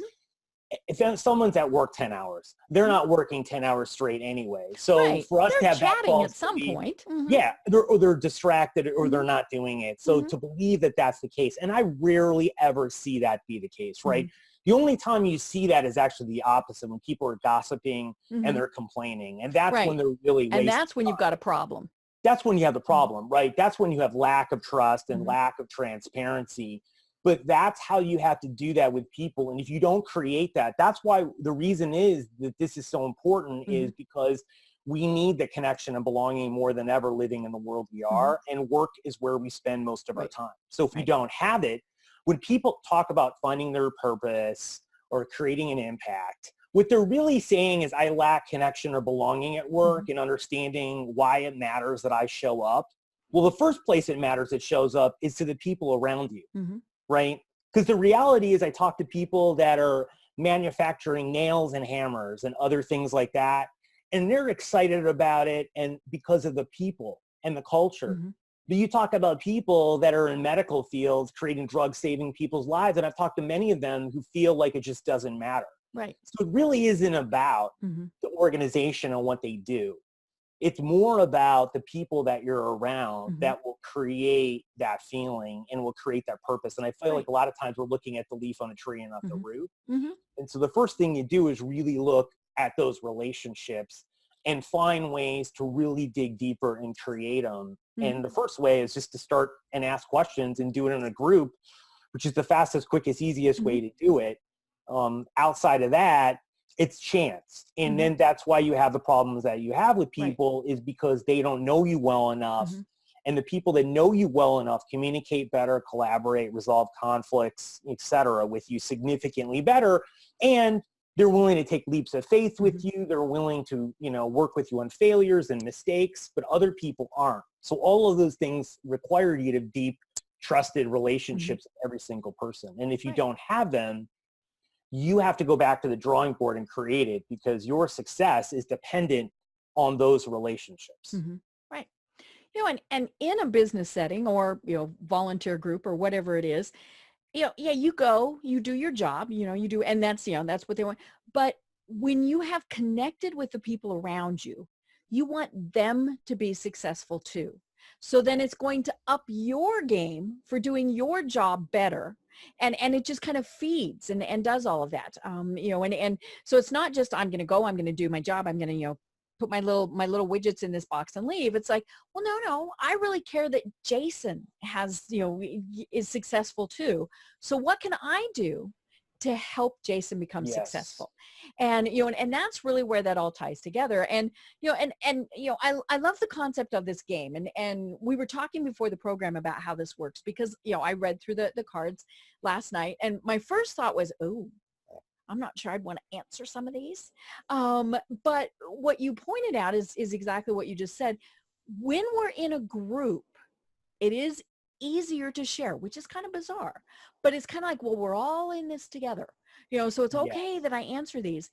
if someone's at work 10 hours, they're not working 10 hours straight anyway. So for us to have that chatting at some point. Yeah, they're distracted, or they're not doing it. So to believe that that's the case, and I rarely ever see that be the case, right? The only time you see that is actually the opposite, when people are gossiping and they're complaining. And that's when they're really wasting And that's when time. you've got a problem. That's when you have the problem, right? That's when you have lack of trust and lack of transparency. But that's how you have to do that with people. And if you don't create that, that's why the reason is that this is so important, is because we need the connection and belonging more than ever living in the world we are. And work is where we spend most of our time. So if we don't have it, when people talk about finding their purpose or creating an impact What they're really saying is I lack connection or belonging at work and understanding why it matters that I show up. Well, the first place it matters it shows up is to the people around you, right? Because the reality is I talk to people that are manufacturing nails and hammers and other things like that, and they're excited about it and because of the people and the culture. But you talk about people that are in medical fields creating drugs, saving people's lives, and I've talked to many of them who feel like it just doesn't matter. Right. So it really isn't about the organization and what they do. It's more about the people that you're around that will create that feeling and will create that purpose. And I feel like a lot of times we're looking at the leaf on a tree and not the root. And so the first thing you do is really look at those relationships and find ways to really dig deeper and create them. And the first way is just to start and ask questions and do it in a group, which is the fastest, quickest, easiest way to do it. Outside of that, it's chance. And then that's why you have the problems that you have with people is because they don't know you well enough. And the people that know you well enough communicate better, collaborate, resolve conflicts, etc., with you significantly better. And they're willing to take leaps of faith with you. They're willing to, work with you on failures and mistakes, but other people aren't. So all of those things require you to have deep, trusted relationships with every single person. And if you don't have them, you have to go back to the drawing board and create it because your success is dependent on those relationships. Right. And in a business setting or, volunteer group or whatever it is, you go, you do your job, you do, and that's, that's what they want. But when you have connected with the people around you, you want them to be successful too. So then it's going to up your game for doing your job better. And it just kind of feeds and does all of that. And so it's not just, I'm going to go, I'm going to do my job. I'm going to, put my little widgets in this box and leave. It's like, well, no, I really care that Jason has, is successful too. So what can I do to help Jason become successful? And, and that's really where that all ties together. And, I love the concept of this game. And we were talking before the program about how this works because, I read through the cards last night and my first thought was, I'm not sure I'd want to answer some of these. But what you pointed out is exactly what you just said. When we're in a group, it is easier to share, which is kind of bizarre, but it's kind of like, well, we're all in this together, so it's okay that I answer these.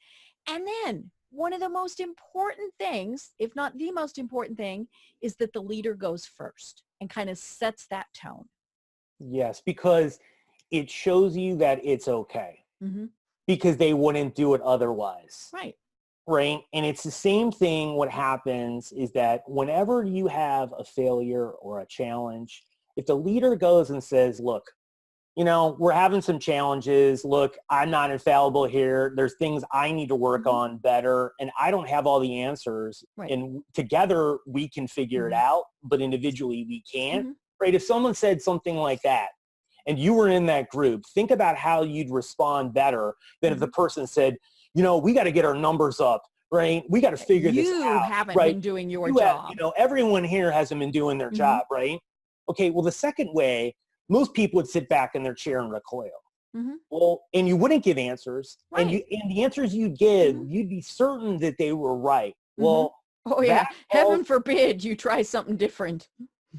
And then one of the most important things, if not the most important thing, is that the leader goes first and kind of sets that tone. Yes, because it shows you that it's okay. Because they wouldn't do it otherwise. Right. And it's the same thing. What happens is that whenever you have a failure or a challenge, if the leader goes and says, look, we're having some challenges. Look, I'm not infallible here. There's things I need to work on better. And I don't have all the answers. And together we can figure it out, but individually we can't. Right. If someone said something like that, and you were in that group, think about how you'd respond better than if the person said, we got to get our numbers up, right? We got to figure this out. You haven't been doing your job. Everyone here hasn't been doing their job, right? Okay, well, the second way, most people would sit back in their chair and recoil. Well, and you wouldn't give answers. And the answers you give, you'd be certain that they were right. Well, heaven forbid you try something different.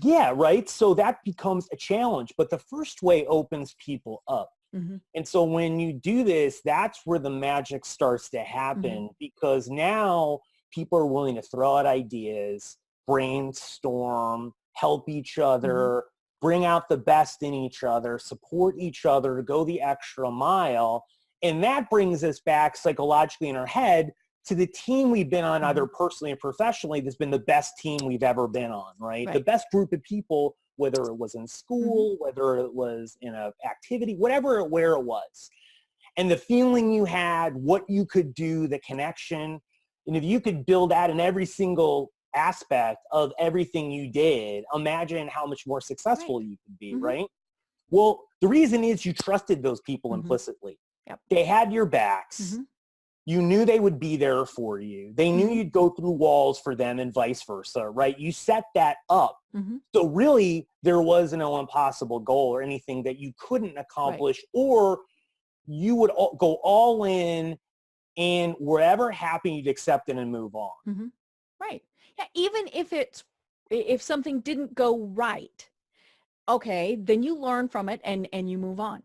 Yeah, right. So that becomes a challenge. But the first way opens people up. And so when you do this, that's where the magic starts to happen because now people are willing to throw out ideas, brainstorm, help each other, bring out the best in each other, support each other, go the extra mile. And that brings us back psychologically in our head to the team we've been on, either personally and professionally, that's been the best team we've ever been on, right? The best group of people, whether it was in school, whether it was in an activity, where it was. And the feeling you had, what you could do, the connection. And if you could build that in every single aspect of everything you did, imagine how much more successful you could be, right? Well, the reason is you trusted those people implicitly. They had your backs. You knew they would be there for you. They knew you'd go through walls for them and vice versa, right? You set that up. So really, there was no impossible goal or anything that you couldn't accomplish, or you would go all in And wherever happy, you'd accept it and move on. Mm-hmm. Right. Yeah. Even if something didn't go right, okay, then you learn from it and you move on.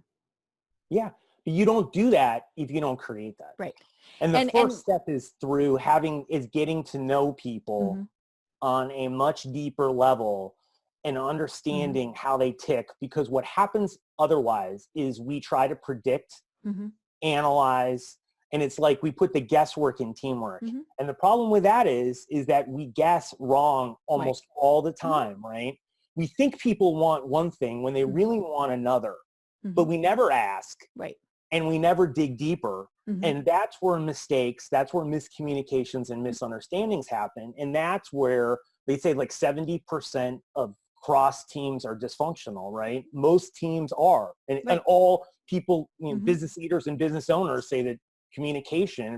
Yeah. But you don't do that if you don't create that. Right. And the first step is getting to know people mm-hmm. on a much deeper level and understanding mm-hmm. how they tick, because what happens otherwise is we try to predict, mm-hmm. analyze, and it's like we put the guesswork in teamwork. Mm-hmm. And the problem with that is that we guess wrong almost all the time, mm-hmm. right? We think people want one thing when they mm-hmm. really want another, mm-hmm. but we never ask. Right. And we never dig deeper. Mm-hmm. And that's where mistakes, that's where miscommunications and misunderstandings happen. And that's where they say like 70% of cross teams are dysfunctional, right? Most teams are. And all people, mm-hmm. business leaders and business owners say that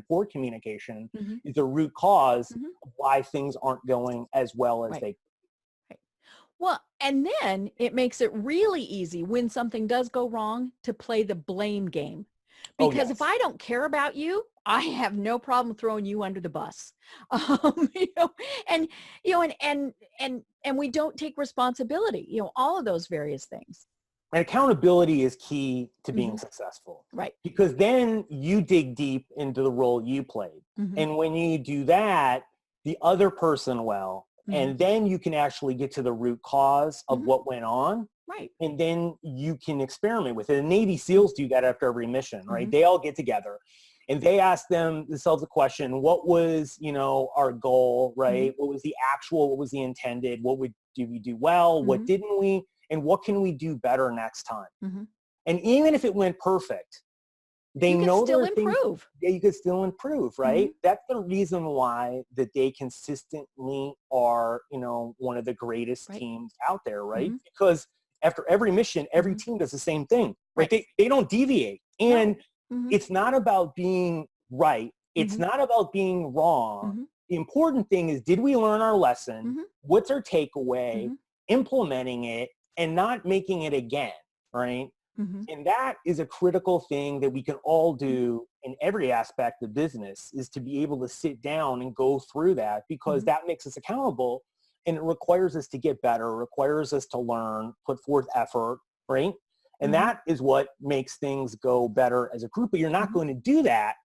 poor communication mm-hmm. is the root cause mm-hmm. of why things aren't going as well as they. Right. Well, and then it makes it really easy when something does go wrong to play the blame game. Because if I don't care about you, I have no problem throwing you under the bus. And we don't take responsibility, all of those various things. And accountability is key to being mm-hmm. successful. Right. Because then you dig deep into the role you played. Mm-hmm. And when you do that, the other person will. Mm-hmm. And then you can actually get to the root cause of mm-hmm. what went on. Right. And then you can experiment with it. And Navy SEALs do that after every mission, right? Mm-hmm. They all get together and they ask themselves the question, what was, our goal, right? Mm-hmm. What was the actual, what was the intended? Did we do well? Mm-hmm. What didn't we? And what can we do better next time? Mm-hmm. And even if it went perfect, they know still improve. You could still improve, right? Mm-hmm. That's the reason why that they consistently are, one of the greatest teams out there, right? Mm-hmm. Because after every mission, every mm-hmm. team does the same thing, right? They don't deviate. And mm-hmm. it's not about being right. It's mm-hmm. not about being wrong. Mm-hmm. The important thing is, did we learn our lesson? Mm-hmm. What's our takeaway? Mm-hmm. Implementing it and not making it again, right? Mm-hmm. And that is a critical thing that we can all do in every aspect of business, is to be able to sit down and go through that, because mm-hmm. that makes us accountable, and it requires us to get better, requires us to learn, put forth effort, right? And mm-hmm. that is what makes things go better as a group. But you're not mm-hmm. going to do that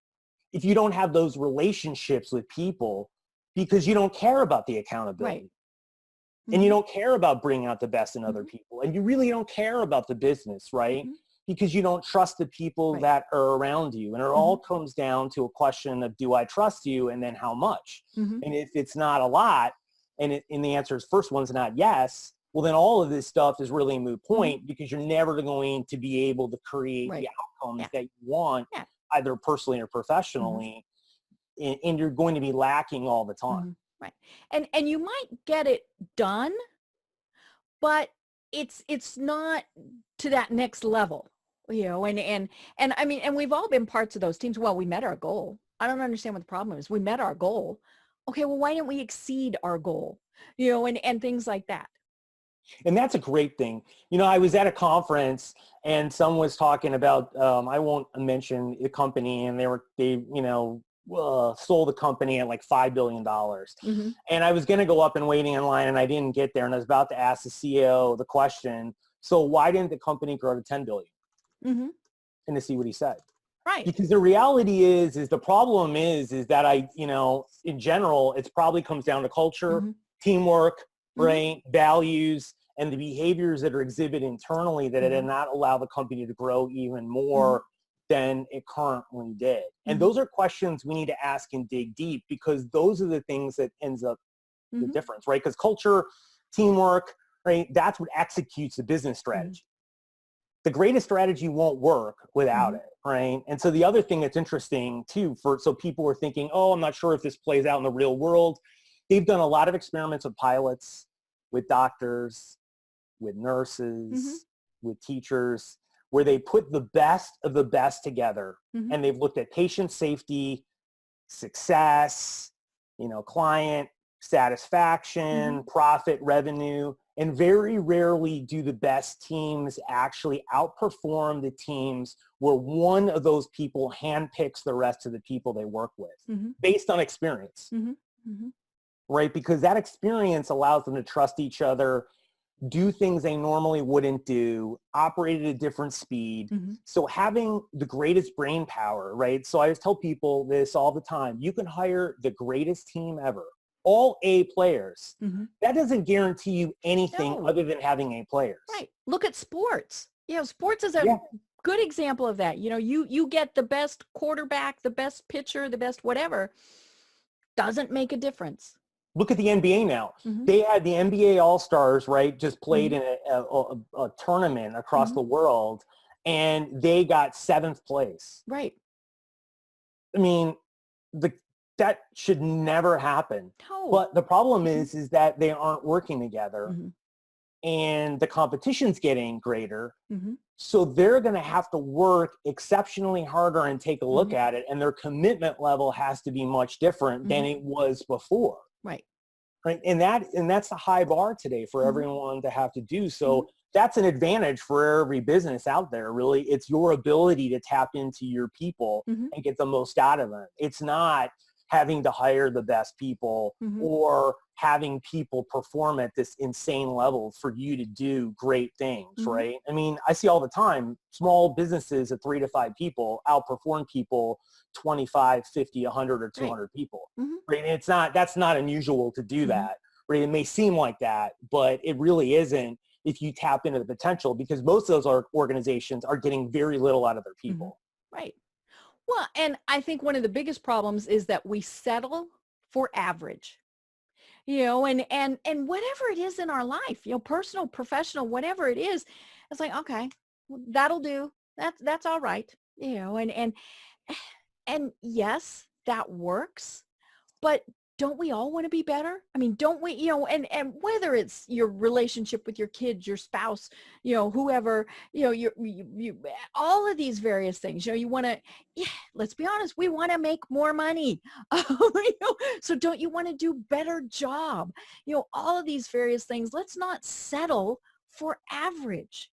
if you don't have those relationships with people, because you don't care about the accountability. Right. And you don't care about bringing out the best in other mm-hmm. people. And you really don't care about the business, right? Mm-hmm. Because you don't trust the people that are around you. And it all comes down to a question of, do I trust you? And then how much? Mm-hmm. And if it's not a lot, and the answer is first one's not yes, well, then all of this stuff is really a moot point, mm-hmm. because you're never going to be able to create the outcomes that you want, either personally or professionally. Mm-hmm. And you're going to be lacking all the time. Mm-hmm. Right. And you might get it done, but it's not to that next level, and I mean, and we've all been parts of those teams. Well, we met our goal. I don't understand what the problem is. We met our goal. Okay, well, why didn't we exceed our goal? And things like that. And that's a great thing. I was at a conference and someone was talking about, I won't mention the company, and they sold the company at like $5 billion. Mm-hmm. And I was going to go up and waiting in line, and I didn't get there. And I was about to ask the CEO the question, so why didn't the company grow to 10 billion? Mm-hmm. And to see what he said. Right. Because the reality is the problem is that in general, it probably comes down to culture, mm-hmm. teamwork, mm-hmm. right, values, and the behaviors that are exhibited internally that mm-hmm. did not allow the company to grow even more mm-hmm. than it currently did. And mm-hmm. those are questions we need to ask and dig deep, because those are the things that ends up mm-hmm. the difference, right? Because culture, teamwork, right, that's what executes the business strategy. Mm-hmm. The greatest strategy won't work without mm-hmm. it, right? And so the other thing that's interesting too, so people are thinking, oh, I'm not sure if this plays out in the real world. They've done a lot of experiments with pilots, with doctors, with nurses, mm-hmm. with teachers, where they put the best of the best together, mm-hmm. and they've looked at patient safety, success, client satisfaction, mm-hmm. profit, revenue, And very rarely do the best teams actually outperform the teams where one of those people handpicks the rest of the people they work with based on experience, right? Because that experience allows them to trust each other, do things they normally wouldn't do, operate at a different speed. So having the greatest brain power, right? So I just tell people this all the time. You can hire the greatest team ever, all A players. That doesn't guarantee you anything other than having A players. Right. Look at sports. Sports is a good example of that. You get the best quarterback, the best pitcher, the best whatever. Doesn't make a difference. Look at the NBA now. They had the NBA All-Stars, right, just played in a tournament across the world, and they got 7th place. Right. I mean, that should never happen. No. But the problem is that they aren't working together, and the competition's getting greater. So they're going to have to work exceptionally harder and take a look at it, and their commitment level has to be much different than it was before. Right. Right. And that's the high bar today for everyone to have to do. So that's an advantage for every business out there, really. It's your ability to tap into your people and get the most out of them. It's not having to hire the best people or having people perform at this insane level for you to do great things, right? I mean, I see all the time, small businesses of 3 to 5 people outperform people 25, 50, 100, or 200 people, right? And that's not unusual to do that, right? It may seem like that, but it really isn't if you tap into the potential, because most of those organizations are getting very little out of their people. Right. Well, and I think one of the biggest problems is that we settle for average, and whatever it is in our life, personal, professional, whatever it is, it's like, okay, that'll do. That's all right. And yes, that works, but don't we all want to be better? I mean, don't we, and whether it's your relationship with your kids, your spouse, whoever, you all of these various things, you want to, let's be honest, we want to make more money. So don't you want to do better job? All of these various things. Let's not settle for average.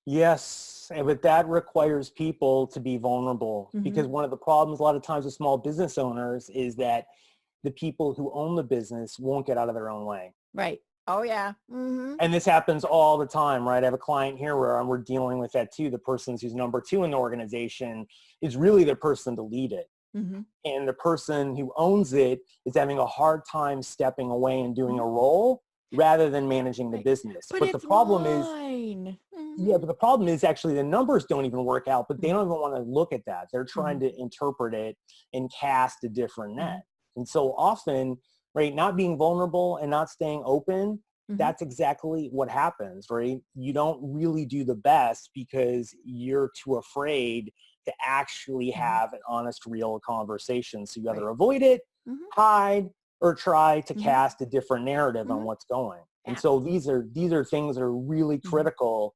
Yes, but that requires people to be vulnerable, because one of the problems a lot of times with small business owners is that the people who own the business won't get out of their own way. Right. Oh, yeah. And this happens all the time, right? I have a client here where we're dealing with that too. The person who's number 2 in the organization is really the person to lead it. And the person who owns it is having a hard time stepping away and doing a role rather than managing the business. But the problem is, but the problem is actually the numbers don't even work out, but they don't even want to look at that. They're trying to interpret it and cast a different net. And so often, right, not being vulnerable and not staying open, that's exactly what happens, right? You don't really do the best because you're too afraid to actually have an honest, real conversation. So you either avoid it, hide, or try to cast a different narrative on what's going. And so these are things that are really critical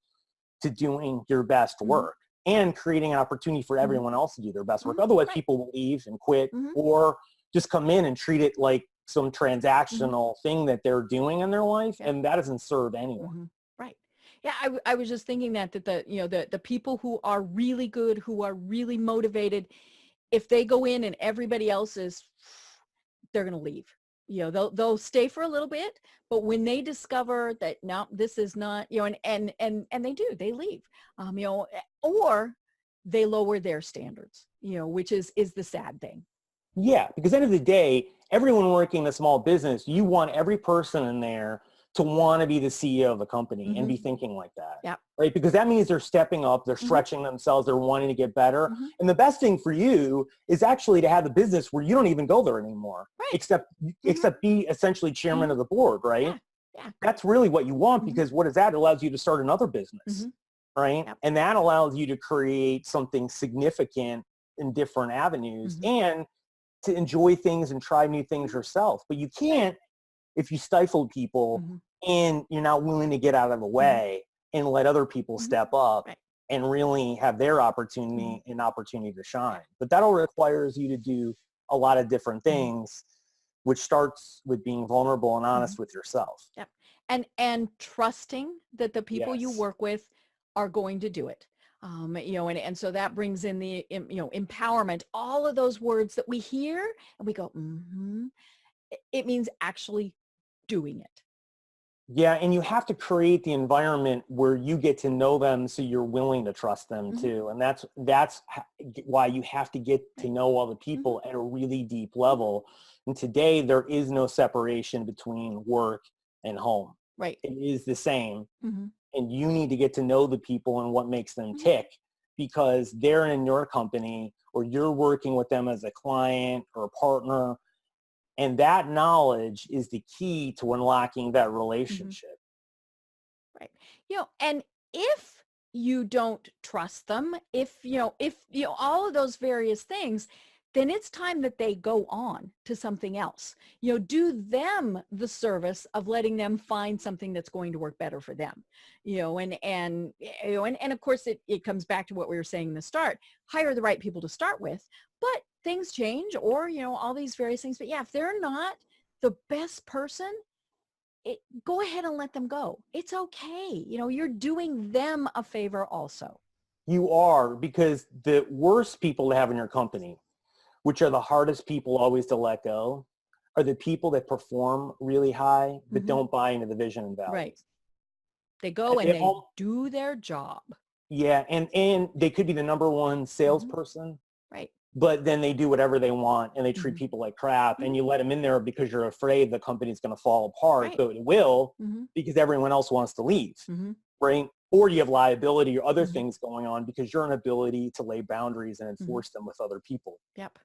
to doing your best work and creating an opportunity for everyone else to do their best work. Otherwise, people will leave and quit or just come in and treat it like some transactional thing that they're doing in their life, and that doesn't serve anyone. Right. Yeah, I was just thinking that the people who are really good, who are really motivated, if they go in and everybody else is, they're going to leave. They'll stay for a little bit, but when they discover that no, this is not, and they leave, or they lower their standards, which is the sad thing. Yeah, because at the end of the day, everyone working in a small business, you want every person in there to want to be the CEO of the company and be thinking like that. Yep. Right? Because that means they're stepping up, they're stretching themselves, they're wanting to get better. And the best thing for you is actually to have a business where you don't even go there anymore, except be essentially chairman of the board, right? Yeah. That's really what you want, because what is that? It allows you to start another business, right? Yep. And that allows you to create something significant in different avenues and to enjoy things and try new things yourself. But you can't if you stifle people and you're not willing to get out of the way and let other people step up and really have their opportunity to shine. But that all requires you to do a lot of different things, which starts with being vulnerable and honest with yourself. Yep. and trusting that the people you Yes. work with are going to do it. And so that brings in the, empowerment, all of those words that we hear and we go, mm-hmm. It means actually doing it. Yeah, and you have to create the environment where you get to know them so you're willing to trust them Mm-hmm. too. And that's why you have to get to know all the people Mm-hmm. at a really deep level. And today there is no separation between work and home. Right. It is the same. Mm-hmm. And you need to get to know the people and what makes them Mm-hmm. tick, because they're in your company or you're working with them as a client or a partner. And that knowledge is the key to unlocking that relationship. Right. And if you don't trust them, if all of those various things, then it's time that they go on to something else. Do them the service of letting them find something that's going to work better for them. And of course it comes back to what we were saying in the start. Hire the right people to start with, but things change, or all these various things. But yeah, if they're not the best person, go ahead and let them go. It's okay. You're doing them a favor also. You are, because the worst people to have in your company, which are the hardest people always to let go, are the people that perform really high but Mm-hmm. don't buy into the vision and values. Right. They go and they do their job. Yeah, and they could be the number one salesperson, right? But then they do whatever they want and they treat Mm-hmm. people like crap, and you let them in there because you're afraid the company's going to fall apart, Right. but it will, Mm-hmm. because everyone else wants to leave, Mm-hmm. right? Or you have liability or other Mm-hmm. things going on because you're an ability to lay boundaries and enforce them with other people. Yep.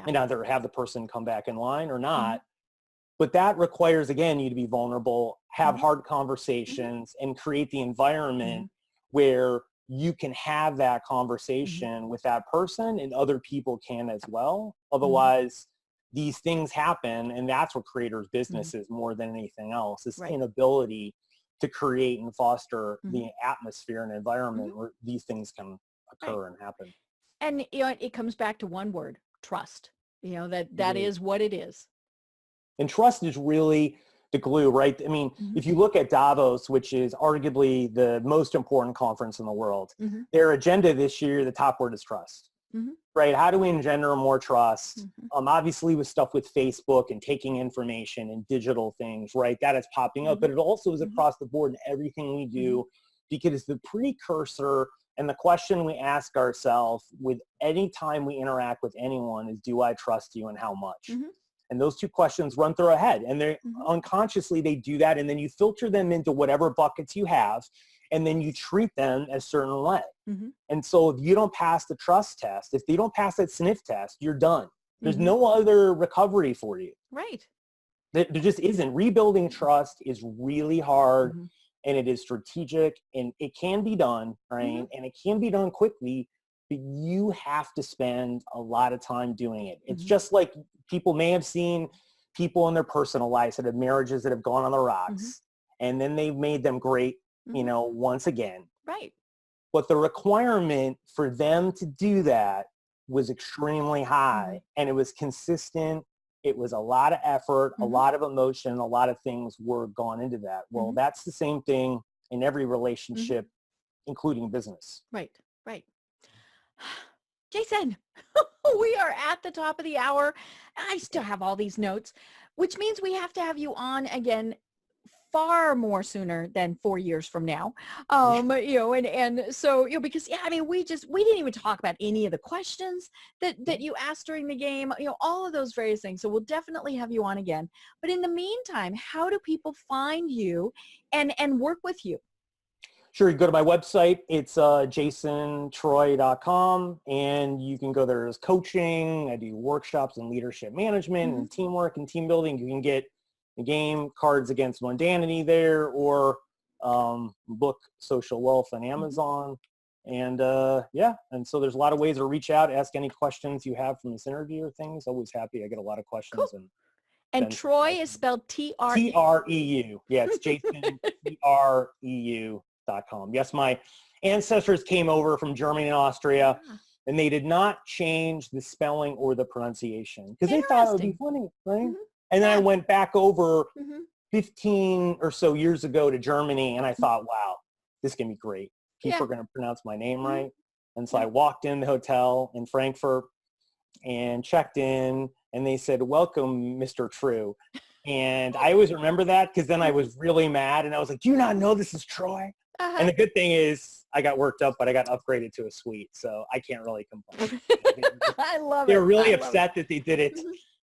And either have the person come back in line or not. Mm-hmm. But that requires, again, you to be vulnerable, have Mm-hmm. hard conversations, and create the environment where you can have that conversation with that person and other people can as well. Otherwise, these things happen, and that's what creators' business is more than anything else, this inability to create and foster the atmosphere and environment where these things can occur and happen. And it comes back to one word: trust. That is what it is. And trust is really the glue, right? I mean, if you look at Davos, which is arguably the most important conference in the world, their agenda this year, the top word is trust, right? How do we engender more trust? Obviously with stuff with Facebook and taking information and digital things, right? That is popping up, but it also is across the board in everything we do, because it's the precursor and the question we ask ourselves with any time we interact with anyone is, do I trust you and how much? And those two questions run through our head, and they're unconsciously they do that. And then you filter them into whatever buckets you have, and then you treat them a certain way. And so if you don't pass the trust test, if you don't pass that sniff test, you're done. There's no other recovery for you. Right. There just isn't. Rebuilding trust is really hard, and it is strategic, and it can be done, right? And it can be done quickly, but you have to spend a lot of time doing it. It's just like people may have seen people in their personal lives that have marriages that have gone on the rocks, and then they've made them great, once again. Right. But the requirement for them to do that was extremely high, and it was consistent. It was a lot of effort, a lot of emotion, a lot of things were gone into that. Well, that's the same thing in every relationship, including business. Right. Right. Jason, we are at the top of the hour. I still have all these notes, which means we have to have you on again far more sooner than 4 years from now. And so, because, I mean, we didn't even talk about any of the questions that you asked during the game, all of those various things. So we'll definitely have you on again. But in the meantime, how do people find you and work with you? Sure, you go to my website. It's jasontreu.com, and you can go there as coaching. I do workshops in leadership management and teamwork and team building. You can get the game Cards Against Mundanity there, or book Social Wealth on Amazon. And and so there's a lot of ways to reach out, ask any questions you have from this interview or things. Always happy. I get a lot of questions. Cool. And Treu is spelled T-R-E-U. T-R-E-U. Yeah, it's Jason, Treu.com. Yes, my ancestors came over from Germany and Austria, and they did not change the spelling or the pronunciation because they thought it would be funny, right? And then I went back over 15 or so years ago to Germany, and I thought, wow, this is going to be great. People are going to pronounce my name right. And so I walked in the hotel in Frankfurt and checked in, and they said, welcome, Mr. Treu. And I always remember that because then I was really mad, and I was like, do you not know this is Troy? And the good thing is I got worked up, but I got upgraded to a suite, so I can't really complain. I love it. They were really upset that they did it.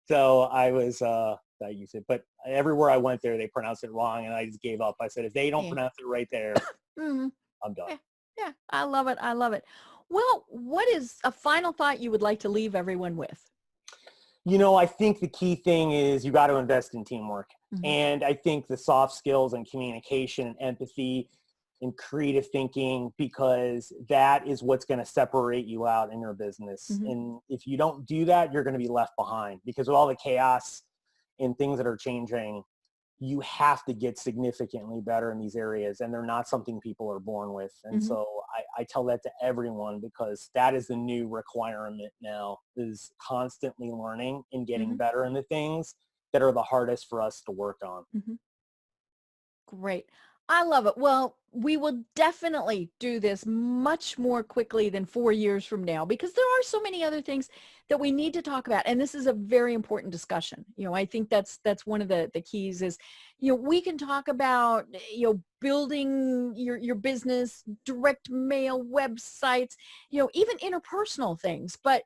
So I used it. But everywhere I went there, they pronounced it wrong, and I just gave up. I said, if they don't pronounce it right there, I'm done. Yeah, I love it. I love it. Well, what is a final thought you would like to leave everyone with? I think the key thing is you got to invest in teamwork. And I think the soft skills and communication and empathy and creative thinking, because that is what's going to separate you out in your business. And if you don't do that, you're going to be left behind, because with all the chaos and things that are changing, you have to get significantly better in these areas, and they're not something people are born with. And so I tell that to everyone, because that is the new requirement now, is constantly learning and getting better in the things that are the hardest for us to work on. Great. I love it. Well, we will definitely do this much more quickly than 4 years from now, because there are so many other things that we need to talk about. And this is a very important discussion. I think that's one of the keys is, we can talk about, building your business, direct mail, websites, even interpersonal things. But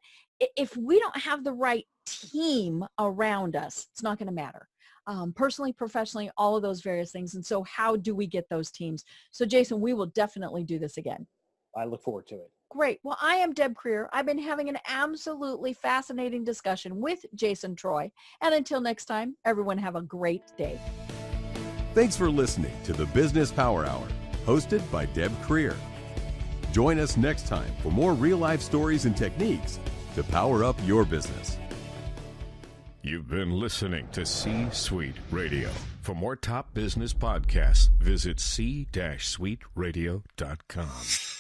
if we don't have the right team around us, it's not going to matter. Personally, professionally, all of those various things. And so how do we get those teams? So Jason, we will definitely do this again. I look forward to it. Great. Well, I am Deb Creer. I've been having an absolutely fascinating discussion with Jason Treu. And until next time, everyone have a great day. Thanks for listening to the Business Power Hour, hosted by Deb Creer. Join us next time for more real-life stories and techniques to power up your business. You've been listening to C-Suite Radio. For more top business podcasts, visit c-suiteradio.com.